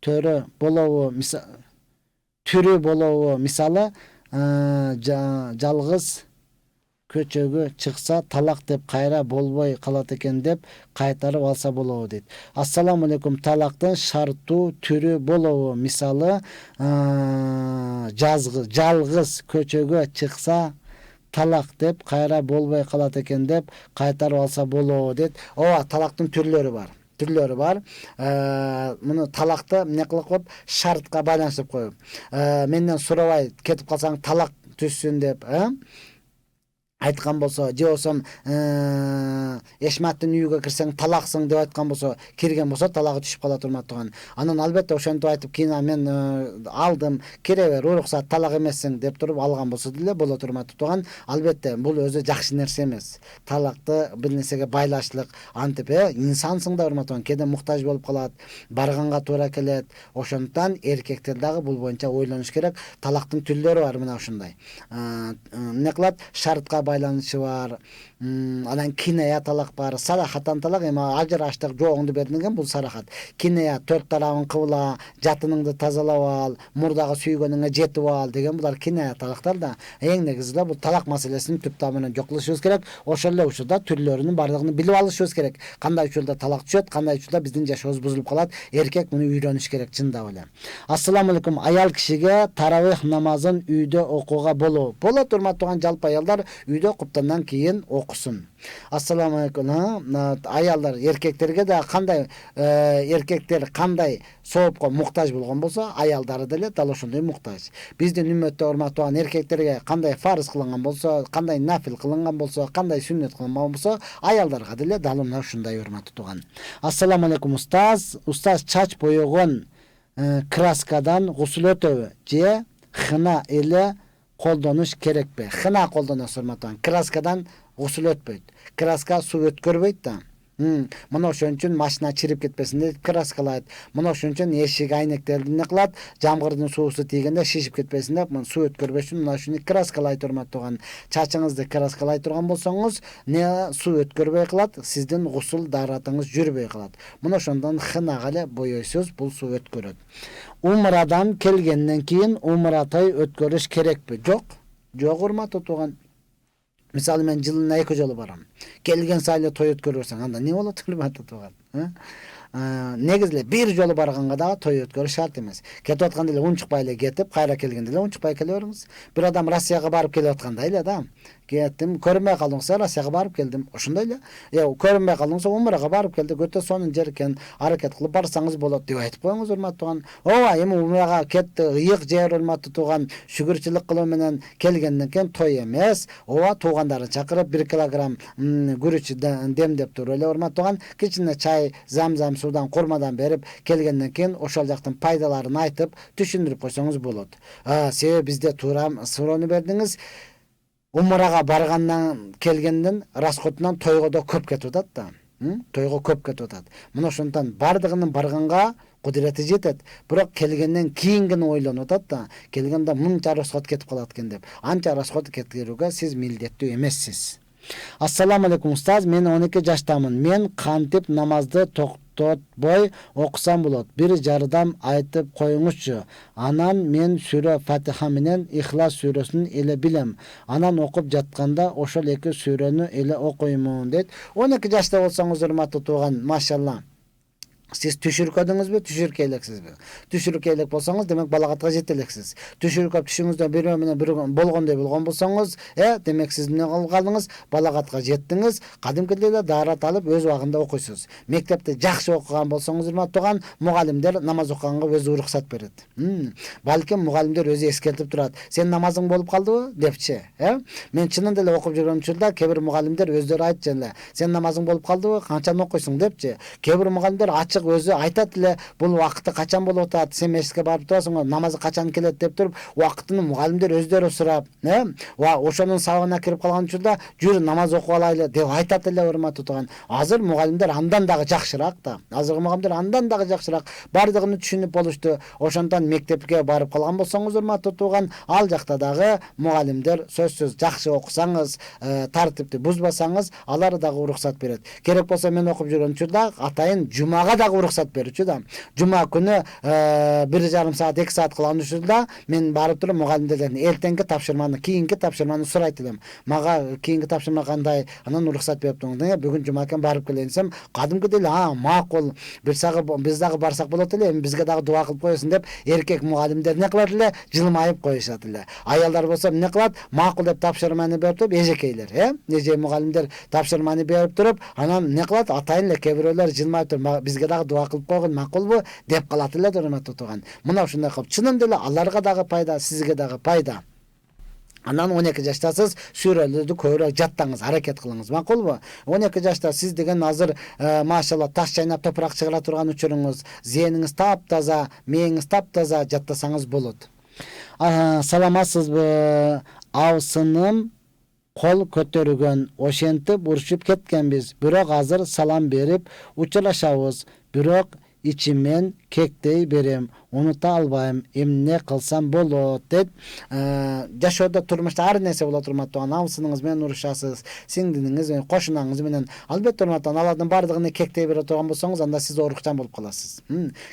төрө болобу, түрү болобу, мисалы жалгыз көчөгө чыкса талак деп кайра болбой калат экен деп кайтарып алса болобу дейт. Ассаламу алейкум. Талактын шарттуу түрү болобу, мисалы жалгыз көчөгө чыкса талак деп кайра болбой калат экен деп кайтарып алса болобу дейт. Ооба, талактын түрлөрү бар. Муну талакты эмне кылып коюп, шартка байланыштырып коюп. Менден сурабай кетип калсаң талак түшсүн деп, айткан болсо, же болсом эшматтын үйгө кирсең талаксың деп айткан болсо, кирген болсо талагы түшүп калат турматтаган. Анан албетте ошентип айтып, кийин мен алдым, кире бер, уруксат, талак эмессиң деп туруп алган болсо деле боло турматтаган. Албетте бул өзү жакшы нерсе эмес. Талакты бир нерсеге байлаштылык, антип инсансың да урматтаган, кээде муктаж болуп калат, барганга туура келет. Ошондуктан эркектер дагы бул боюнча ойлонуш керек. Талактын түрлөрү бар мына ушундай. Эмне кылат? Шартка байланышы бар. Анан киная талак бар, сарахаттан талак, эми ажыраштык жоогуңду бердиңген бул сарахат. Киная 4 тарабын кыбыла, жатыныңды тазалап ал, мурдагы сүйгөнүңө жетип ал деген булар киная талактар да. Эң негизинде бул талак маселесин түп тамырынан жок кылышыбыз керек. Ошол эле учурда түрлөрүнүн бардыгын билип алышыбыз керек. Кандай учурда талак түшөт, кандай учурда биздин жашообуз бузулуп калат. Эркек муну үйрөнүш керек чындап эле. Ассаламу алейкум. Аял кишиге таравих намазын үйдө окууга болобу? Болот урматтаган, жалпы аялдар үйдө куптандан кийин окусун. Ассаламу алейкум. Аялдар эркектерге да кандай эркектер кандай соопко муктаж болгон болсо, аялдары деле дал ошондой муктаж. Биздин үммөттө урматтаган эркектерге кандай фарыз кылынган болсо, кандай нафил кылынган болсо, кандай сүннет кылынган болсо, аялдарга деле дал мына ушундай урматтаган. Ассаламу алейкум устаз. Устаз, чач боёгон краскадан гусул өтөбү же хына эле колдонуш керекпи? Хына колдоносуз урматтаган. Краскадан гусул өтпөйт. Краска суу өткөрбөйт да. Мына ошон үчүн машина чирип кетпесин деп краскалайт. Мына ошон үчүн эшик айнектерди эмне кылат? Жамгырдын суусу тийгенде шишип кетпесин деп, суу өткөрбөш үчүн мына ушуну краскалайт урматтаган. Чачыңызды краскалай турган болсоңуз, не суу өткөрбөй калат, сиздин гусул даратыңыз жүрбөй калат. Мына ошондон хынага эле боёйсуз, бул суу өткөрөт. Умрадан келгенден кийин умра той өткөрүш керекпи? Жок урматтаган. Мисалы мен жылына 2 жолу барам. Келген сайын той өткөрөсөң, анда не болот урматтаган? Негизде бир жолу барганга да той өткөрүш шарт эмес. Кетип атканда эле унчукпай эле кетип, кайра келгенде эле унчукпай келе бериңиз. Бир адам Россияга барып келип аткандай эле да. Кеттим, көрүнбөй калдыңыз, Россияга барып келдим. Ошондой эле. Көрүнбөй калдыңыз, умрага барып келди, өтө сонун жер экен, аракет кылып барсаңыз болот деп айтып коюңуз урматтаган. Ооба, эми умрага кетти, ыйык жер урматтаган, шүгүрчүлүк кылуу менен келгенден кийин той эмес. Ооба, туугандарын чакырып 1 килограмм күрүч демдеп туруп эле урматтаган, кичине чай, замзам судан, курмадан берип келгенден кийин ошол жактын пайдаларын айтып, түшүндүрүп койсоңуз болот. Себеби бизде туура суроону бердиңиз. Умрага баргандан келгенден расходунан тойго да көп кетип атат да. Тойго көп кетип атат. Мына ошондон бардыгынын барганга кудурети жетет. Бирок келгенден кийингини ойлонуп атат да. Келгенде мынча расход кетип калат экен деп. Анча расход кетирүүгө сиз милдеттүү эмессиз. Ассаламу алейкум устаз, мен 12 жаштамын. Мен кантип намазды токтотбой окусам болот? Бир жардам айтып коюңузчу. Анан мен сүрө Фатиха менен Ихлас сүрөсүн эле билем. Анан окуп жатканда ошол 2 сүрөнү эле окуймун дейт. 12 жашта болсоңуз урматтуу тууган, машалла. Siz түшүркөдүңүзбү, түшүркө Түшүркө элек болсоңуз, демек балагатка жете элексиз. Түшүркөп түшүңүздө бирөө менен бир болгондой болгон болсоңуз, демек сиз эмне кылып калдыңыз? Балагатка жеттиңиз. Кадимкидей эле даарат алып өз убагында окуйсуз. Мектепте жакшы окуган болсоңуз, урматтаган мугалимдер намаз окуганга өзү уруксат берет. Балким мугалимдер өзү эскертип турат. Сен намазың болуп калдыбы депчи, Мен чынында эле окуп жүргөн учурда кээ бир мугалимдер өздөрү айтчу эле. Сен намазың болуп калдыбы? Канчаны окуйсуң депчи. Кээ бир мугалимдер ачык өзү айтат эле, бул убакыты качан болуп атат, сен мешитке барып турасың, намазы качан келет деп туруп, убакытын мугалимдер өздөрү сурап, ошонун сабагына кирип калган учурда жүр намаз окуп алайлы деп айтат эле, урматтуу тууган. Азыр мугалимдер андан дагы жакшыраак да. Азыркы мугалимдер андан дагы жакшыраак. Бардыгын түшүнүп болушту. Ошондон мектепке барып калган болсоңуз, урматтуу тууган, ал жакта дагы мугалимдер сөзсүз жакшы окусаңыз, тартипти бузбасаңыз, алар дагы уруксат берет. Керек болсо мен окуп жүргөн учурда атайын жумага дагы уруксат берчү да. Жума күнү 1,5 саат 2 саат кылган учурда мен барып туруп мугалимдерден эртеңки тапшырманы, кийинки тапшырманы сурайт элем. Мага кийинки тапшырма кандай, анан уруксат бериптиңиз. Бүгүн жума экен барып келейин десем, кадимкидей эле макул, биз дагы барсак болот эле, бизге дагы дуа кылып коесуң деп эркек мугалимдер не кылат эле, жылмайып коюшат эле. Аялдар болсо эмне кылат? Макул деп тапшырманы берип туруп, эжекейлер, эже мугалимдер тапшырманы берип туруп, анан эмне кылат? Атайын эле кээ бирөөлөр жылмайып туруп, бизге дагы дуа кылып койгон макулбу деп калат эле, урматтуу тууган. Мына ушундай кылып чынында эле аларга дагы пайда, сизге дагы пайда. Анан 12 жаштасыз, сүрөлөрдү көбүрөөк жаттаңыз, аракет кылыңыз, макулбу? 12 жашта сиз деген азыр машалла таш чайнап топурак чыгара турган учуруңуз, зээниңиз таптаза, мээңиз таптаза, жаттасаңыз болот. Саламатсызбы? Абсыным кол көтөргөн, ошентип урушуп кеткенбиз. Бирок азыр салам берип учурашабыз. Бирок ичимен кектей берем, унута албайм, эмне кылсам болот деп. Жашоодо турмушта ар нерсе болот, урматтуу абысыныңыз менен урушасыз, сиңдиңиз менен, кошунаңыз менен. Албетте урматтуу алардын бардыгын кектей бере турган болсоңуз, анда сиз орукчан болуп каласыз.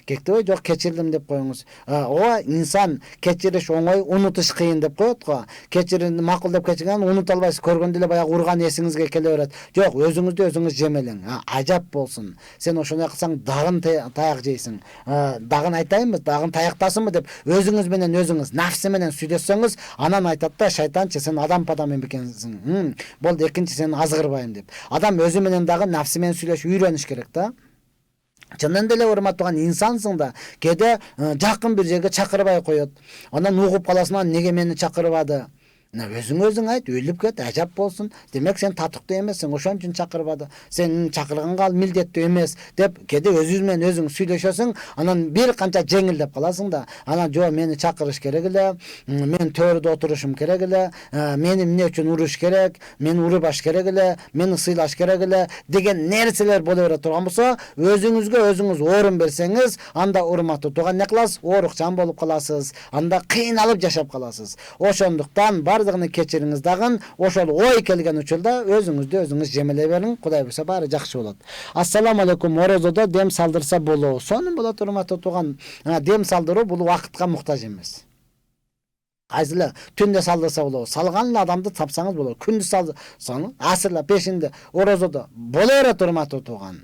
Кектебей, жок кечирдим деп коюңуз. Ооба, инсан кечириш оңой, унутуш кыйын деп коет го. Кечирим макул деп кечирген унута албайсыз, көргөндө эле баягы урган эсиңизге келе берет. Жок, өзүңүздү өзүңүз жемелең. Ажап болсун. Сен ошондой кылсаң дагын таяк жейсиң. Дагын айтайынбы, дагын таяктасынбы деп өзүңүз менен өзүңүз нафсы менен сүйлөшсөңүз, анан айтат да, шайтанчы, сен адам падам эмекенсиң. Болду, экинчи сени азгырбайм деп. Адам өзү менен дагы нафсы менен сүйлөшүп үйрөнүш керек да. Чынында эле урматтаган инсансың да, кээде жакын бир жерге чакырбай коет. Анан угуп каласың, неге мени чакырбады? Өзүң айт, өлүп кет, ажап болсун. Демек сен татыктуу эмессиң, ошон үчүн чакырбады. Сен чакырганга ал милдеттүү эмес деп кээде өзүң менен өзүң сүйлөшөсүң, анан бир канча жеңилдеп каласың да. Анан жо мени чакырыш керек эле, мен төрдө отурушум керек эле, мени эмне үчүн уруш керек, мени урубаш керек эле, мени сыйлаш керек эле деген нерселер боло бере турган болсо, өзүңүзгө өзүңүз орун берсеңиз, анда урматтуу тууган не кыласыз? Орукчан болуп каласыз. Анда кыйналып жашап каласыз. Ошондуктан бардыгын кечириңиз дагы, ошол ой келген учурда өзүңүздү өзүңүз жемелей бериң, Кудай буйрса баары жакшы болот. Ассаламу алейкум, орозодо дем салдырса болобу? Сонун болот, урматтуу тууган. Дем салдыруу бул убакытка муктаж эмес. Айзылы түндө салдырса болобу, салган эле адамды тапсаңыз болот. Күндүз салдырсаңыз, асырла пешинде, орозодо боло берет, урматтуу тууган.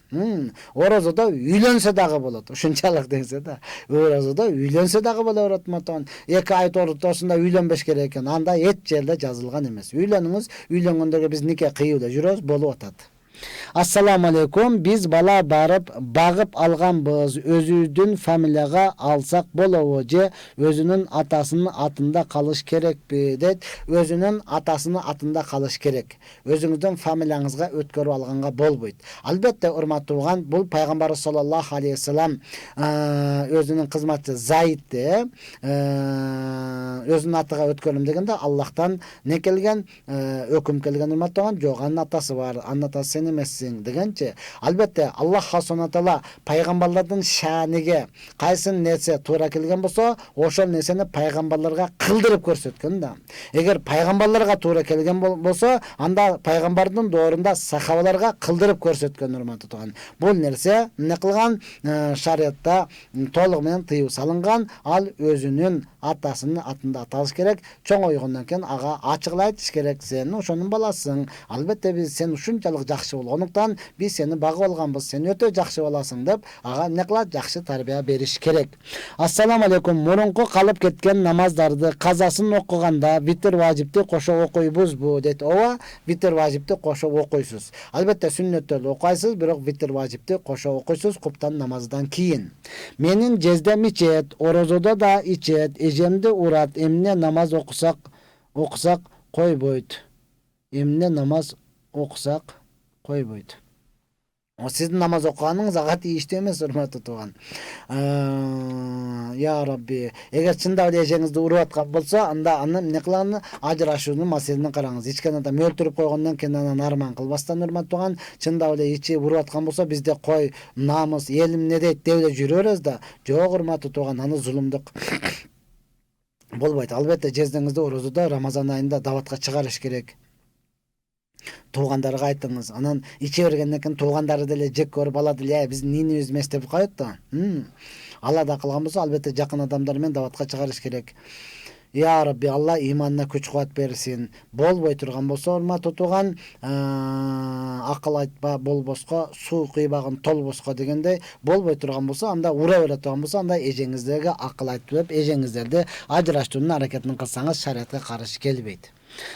Орозодо үйлөнсө дагы болот. Ушунчалык десе да, орозодо үйлөнсө дагы боло берет, урматтуу. 2 ай ортосунда үйлөнбөш керек экен. Анда эч жерде жазылган эмес. Үйлөнүңүз, үйлөнгөндөргө биз нике кыйып эле жүрөбүз, болуп атат. Ассаламу алейкум, биз бала барып багып алганбыз. Өзүбүздүн фамилияга алсак болобу же өзүнүн атасынын атында калыш керекпи дейт. Өзүнүн атасынын атында калыш керек. Өзүңүздүн фамилияңызга өткөрүп алганга болбойт. Албетте, урматтуулган, бул пайгамбар саллаллаху алейхи вассалам өзүнүн кызматчысы Заидти өзүнүн атыга өткөрүм дегенде Аллахтан не келген, өкүм келген, урматтуулган. Жок, анын атасы бар, анын атасы сен эмессиң дегенчи. Албетте, Аллах субхана таала пайгамбарлардын шаниге кайсы нерсе туура келген болсо, ошол нерсени пайгамбарларга кылдырып көрсөткөн да. Эгер пайгамбарларга туура келген болсо, анда пайгамбардын доорунда сахабаларга кылдырып көрсөткөн, урматтуу тууган. Бул нерсе эмне кылган? Шариатта толугу менен тыюу салынган. Ал өзүнүн атасынын атында аталыш керек. Чоң ойгондон кийин ага ачыгла айтыш керек, сен ошонун баласың. Албетте, биз сен ушунчалык жакшы болгону Ошондуктан биз сени багып алганбыз, сен өтө жакшы баласың деп ага эмне кылат, жакшы тарбия бериш керек. Ассаламу алейкум. Мурунку калып кеткен намаздарды казасын окуганда витр важипти кошо окуйбузбу дейт. Ооба, витр важипти кошо окуйсуз. Албетте сүннөттөрдү окуйсуз, бирок витр важипти кошо окуйсуз куптан намаздан кийин. Менин жездем ичет, орозодо да ичет, эжемди урат. Эмне намаз окусак койбойт. Эмне намаз окусак койбойт. Сиздин намаз окуганыңыз ага тийиштүү эмес, урматтуу тууган. Я Рабби, эгер чындап эле эжеңизди уруп аткан болсо, анда аны эмне кылганы, ажырашуунун маселени караңыз. Ичкен адам өлтүрүп койгондон кийин анан арман кылбастан, урматтуу тууган, чындап эле ичи уруп аткан болсо, бизде кой, намыс, элим эмне дейт деп эле жүрө беребиз да. Жок, урматтуу тууган, аны зулумдук болбойт. Албетте жездеңизди орозодо Рамазан айында даватка чыгарыш керек. Туугандарга айтыңыз. Анан иче бергенден кийин туугандары деле жек көрүп алат эле, биздин нинибиз эмес деп коет да. Алла да кылган болсо, албетте жакын адамдар менен даватка чыгарыш керек. Я Рабби, Алла иманына күч кубат берсин. Болбой турган болсо, урматтуу тууган, акыл айтпа болбоско, суу куйбагын толбоско дегендей, болбой турган болсо, анда ура бере турган болсо, анда эжеңиздерге акыл айтып, эжеңиздерди ажыраштырууну аракетин кылсаңыз шариатка каршы келбейт.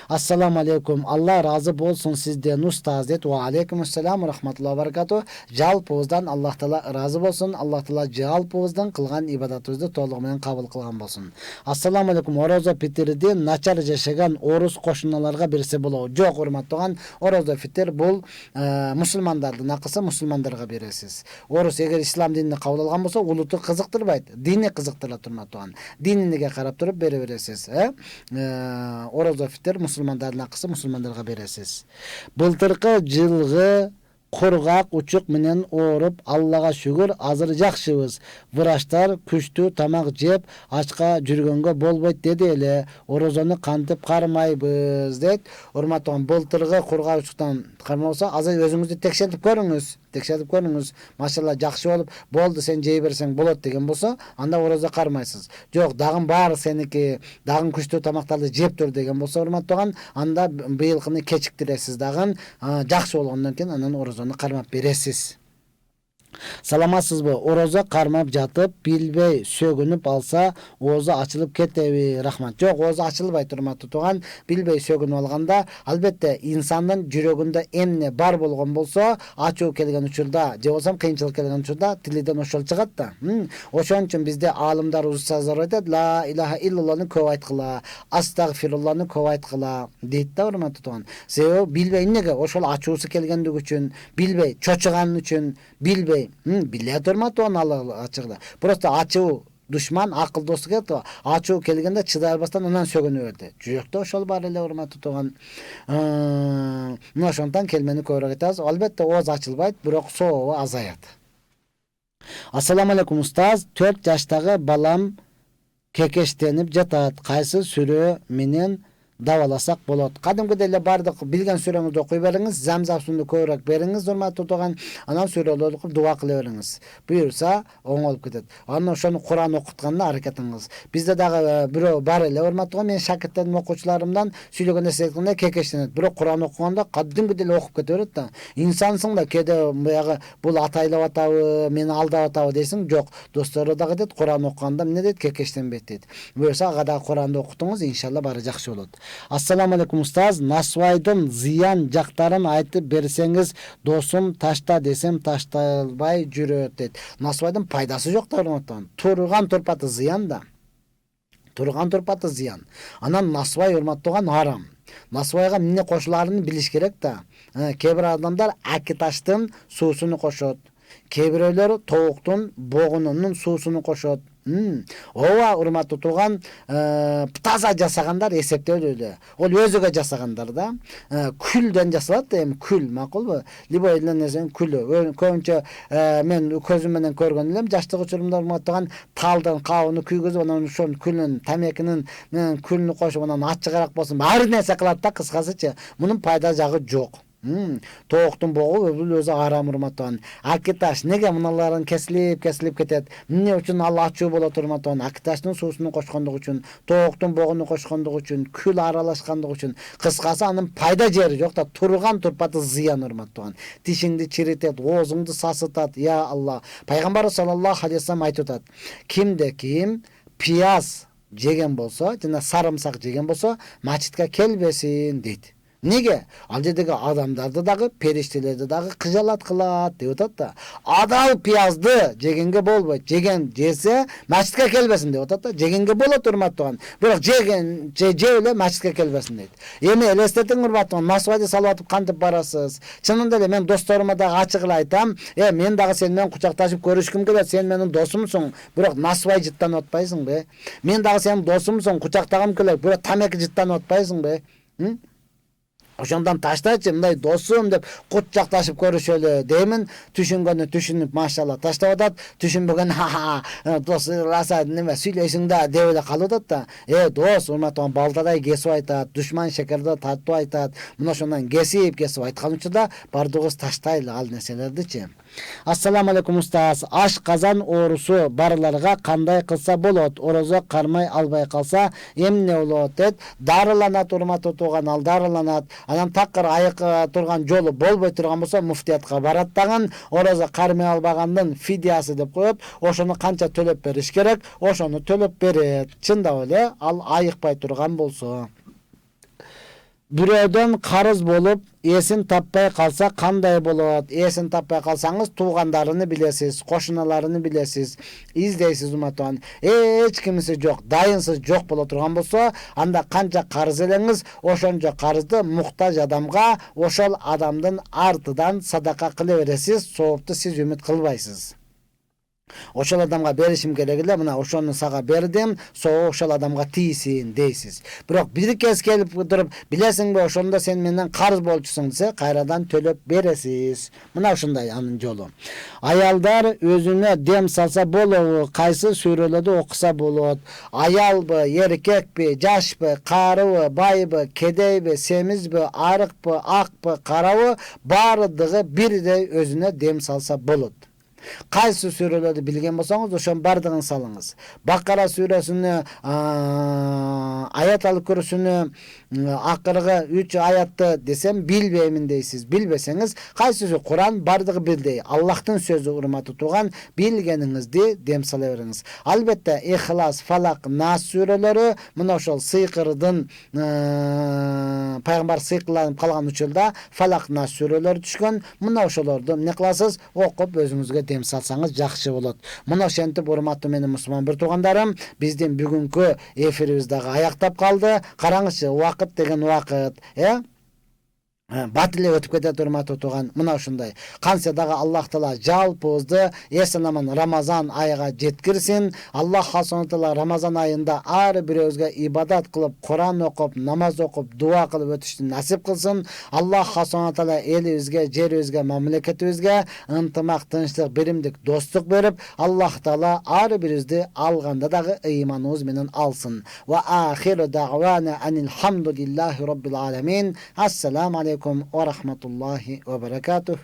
Ассаламу алейкум. Алла разы болсун сизден, устаз дейт. Ва алейкум ассалам рахматуллахи ва баракату. Жалпыбыздан Аллах Таала разы болсун. Аллах Таала жалпыбыздан кылган ибадатыбызды толугу менен кабыл кылган болсун. Ассаламу алейкум. Орозо фитрди начар жашаган орус кошуналарга берсе болобу? Жок, урматтууган, орозо фитр бул мусулмандардын акысы, мусулмандарга бересиз. Орус эгер ислам динин кабыл алган болсо, улуту кызыктырбайт, дини кызыктырат, урматтууган. Динине карап туруп бере бересиз. Орозо фитр мусулмандардын акысы, мусулмандарга бересиз. Былтыркы жылгы кургак учук менен ооруп, Аллага шүгүр, азыр жакшыбыз. Врачтар күчтүү тамак жеп, ачка жүргөнгө болбойт деди эле. Орозону кантип кармайбыз дейт. Урматтуу, былтыркы кургак учуктан кармабаса, азыр өзүңүздү текшертип көрүңүз. Машалла жакшы болуп, болду сен жей берсең болот деген болсо, анда орозо кармайсыз. Жок, дагы баары сеники, дагы күчтүү тамактарды жеп тур деген болсо, урматтууган, анда быйылкыны кечиктиресиз, дагы жакшы болгондон кийин анан орозону кармап бересиз. Саламатсызбы? Орозо кармап жатып, билбей сөгүнүп алса, оозу ачылып кетеби? Рахмат. Жок, оозу ачылбайт, урматтуу тууган. Билбей сөгүнүп алганда, албетте инсандын жүрөгүндө эмне бар болгон болсо, ачуу келген учурда, же болсо кыйынчылык келген учурда тилиден ошол чыгат да. Ошон үчүн бизде аалымдар, устаздар айтат, ла илаха иллаллахны көп айткыла, астагфируллахны көп айткыла дейт да, урматтуу тууган. Себеби билбей эмнеге? Ошол ачуусу келгендиги үчүн, билбей чочуган үчүн, билбей биле турматтуу ачыгда. Просто ачуу душман, акыл досту кетти. Ачуу келгенде чыдай албастан анан сөгүнүп берди. Жүрөктө ошол бар эле, урматтуу тууган. Ошондон келмени көбүрөөк айтабыз. Албетте ооз ачылбайт, бирок сообу азаят. Ассаламу алейкум устаз. 4 жаштагы балам кекештенип жатат. Кайсы сүрө менен даваласак болот? Кадимкидей эле бардык билген сүрөңүздү окуй бериңиз, Замзам суунду көбүрөөк бериңиз, урматтуу тууган. Анан сүрөлөрдү окуп дуа кыла бериңиз. Буюрса оңолуп кетет. Анан ошону Куран окутканына аракет кылыңыз. Бизде дагы бирөө бар эле, урматтуу, мен шакирттерим, окуучуларымдан сүйлөгөн нерсе айтканда кекештенет. Бирок Куран окуганда кадимкидей эле окуп кете берет да. Инсансың да, кээде баягы бул атайлап атабы, мени алдап атабы дейсиң. Жок, достору дагы дейт, Куран окуганда эмне дейт, кекештенбейт дейт. Буюрса ага дагы Куранды окутуңуз, иншалла баары жакшы болот. Ассаламу алейкум устаз. Насвайдын зыян жактарын айтып берсеңиз, досум ташта десем ташталбай жүрөт дейт. Насвайдын пайдасы жок да, урматтуу. Турган турпаты зыян да. Турган турпаты зыян. Анан насвай, урматтууган, арам. Насвайга эмне кошуларын билиш керек да. Кээ бир адамдар акиташтын суусуну кошот. Кээ бирөөлөр тоуктун богунунун суусуну кошот. Ооба, урматтуу тууган, таза жасагандар эсептелүү эле. Ол өзүгө жасагандар да. Күлдөн жасалат да, эми күл, макулбу? Либо эле нерсенин күлү. Көбүнчө мен көзүм менен көргөн элем, жаштык учурумда урматтууган, талдын кабыны күйгүзүп, анан ошонун күлүн, тамекинин күлүнү кошуп, анан ачыгыраак болсун, ар нерсе кылат да, кыскасычы. Мунун пайда жагы жок. Тоқтун богу өзү арам урматтан. Акиташ неге мыналарын кесилип кетет? Эмне үчүн ал ачуу боло турматтан? Акиташтын суусун кошкондугу үчүн, токтун богуну кошкондугу үчүн, күл аралашкандыгы үчүн. Кыскасы анын пайда жери жок да, турган турпаты зыян урматтан. Тишиңди чиритет, оозуңду сасытат. Я Алла. Пайгамбар саллаллаху алейхи вассалам айтып атат. Кимде ким пияз жеген болсо, жана сарымсак жеген болсо, мачитке келбесин дейт. Неге? Ал жердеги адамдарды дагы, периштелерди дагы кыжалат кылат деп атат да. Адал пиязды жегенге болбойт. Жеген жесе мачитке келбесин деп атат да. Жегенге болот урматтаган. Бирок жеген же эле мачитке келбесин дейт. Эми элестетиң урматтаган, насвайды салып атып кантип барасыз? Чынында эле мен досторума дагы ачык эле айтам. Мен дагы сен менен кучакташып көрүшкүм келет. Сен менин досумсуң. Бирок насвай жыттанып атпайсыңбы? Мен дагы сенин досумсуң, кучактагым келет. Бирок тамеки жыттанып атпайсыңбы? Ошондон таштачы, мындай досум деп кучакташып көрүшөлү деймин. Түшүнгөнү түшүнүп, машалла таштап атат. Түшүнбөгөн дос раса неме сүйлөйсүң да деп эле калып атат да. Дос, урматтаган балдадай кесип айтат, душман шекерде тартып айтат. Мына ошондон кесип айткан учурда бардыгыбыз таштайлы ал нерселердичи. Ассаламу алейкум устаз. Аш казан оорусу барларга кандай кылса болот? Орозо кармай албай калса эмне болот дейт. Дарыланат, урматтуу тууган, ал дарыланат. Анан такыр айык турган жолу болбой турган болсо муфтиятка барат дагы. Орозо кармай албагандын фидиясы деп коет. Ошону канча төлөп бериш керек? Ошону төлөп берет. Чындап эле ал айыкпай турган болсо. Бирөөдөн карыз болуп эсин таппай калса кандай болот? Эсин таппай калсаңыз туугандарыны билесиз, кошуналарыны билесиз, издейсиз уматан. Эч кимиси жок, дайынсыз жок боло турган болсо, анда канча карыз элеңиз, ошончо карызды муктаж адамга, ошол адамдын артынан садака кыла бересиз, соопту сиз үмүт кылбайсыз. Ошол адамга беришим керек эле, мына ошону сага бердим, ошол адамга тийсин дейсиз. Бирок бир кез келип туруп, билесиңби, ошондо сен менден карыз болчусуң десе, кайрадан төлөп бересиз. Мына ушундай анын жолу. Аялдар өзүнө дем салса болобу? Кайсы сүрөлөрдү окуса болот? Аялбы, эркекпи, жашпы, карыбы, байбы, кедейби, семизби, арыкпы, акпы, карабы, баардыгы бирдей өзүнө дем салса болот. Кайсы сүрөлөрдү билген болсоңуз, ошон бардыгын салыңыз. Бакара сүрөсүнү, аят алып көрүсүнү, акыркы 3 аятты десем билбеймин дейсиз. Билбесеңиз, кайсысы Куран бардыгы бирдей. Аллахтын сөзү, урматтуу тууган, билгениңизди дем сала бериңиз. Албетте Ихлас, Фалак, Нас сүрөлөрү мына ошол сыйкырдын пайгамбар сыйкырланып калган учурда Фалак, Нас сүрөлөрү түшкөн. Мына ошолорду эмне кыласыз? Окуп өзүңүзгө дем салсаңыз жакшы болот. Мына ошентип урматтуу менин мусулман бир туугандарым, биздин бүгүнкү эфирибиз дагы аяктап калды. Караңызчы, убакыт деген убакыт, бат эле өтүп кетет урматтуу тууган. Мына ушундай. Кантсе дагы Аллах Таала жалпыбызды эсен-аман Рамазан айга жеткирсин. Аллах Субханаху Рамазан айында ар бирөөбүзгө ибадат кылып, Куран окуп, намаз окуп, дуа кылып өтүштү насип кылсын. Аллах Субханаху элибизге, жерибизге, мамлекетибизге ынтымак, тынчтык, биримдик, достук берип, Аллах Таала ар бирибизди алганда дагы ыйманыбыз менен алсын. Ва ахиру дa'wana anil hamdulillahi rabbil alamin. Ассаламу алейкум ва рахматуллахи ва баракатух.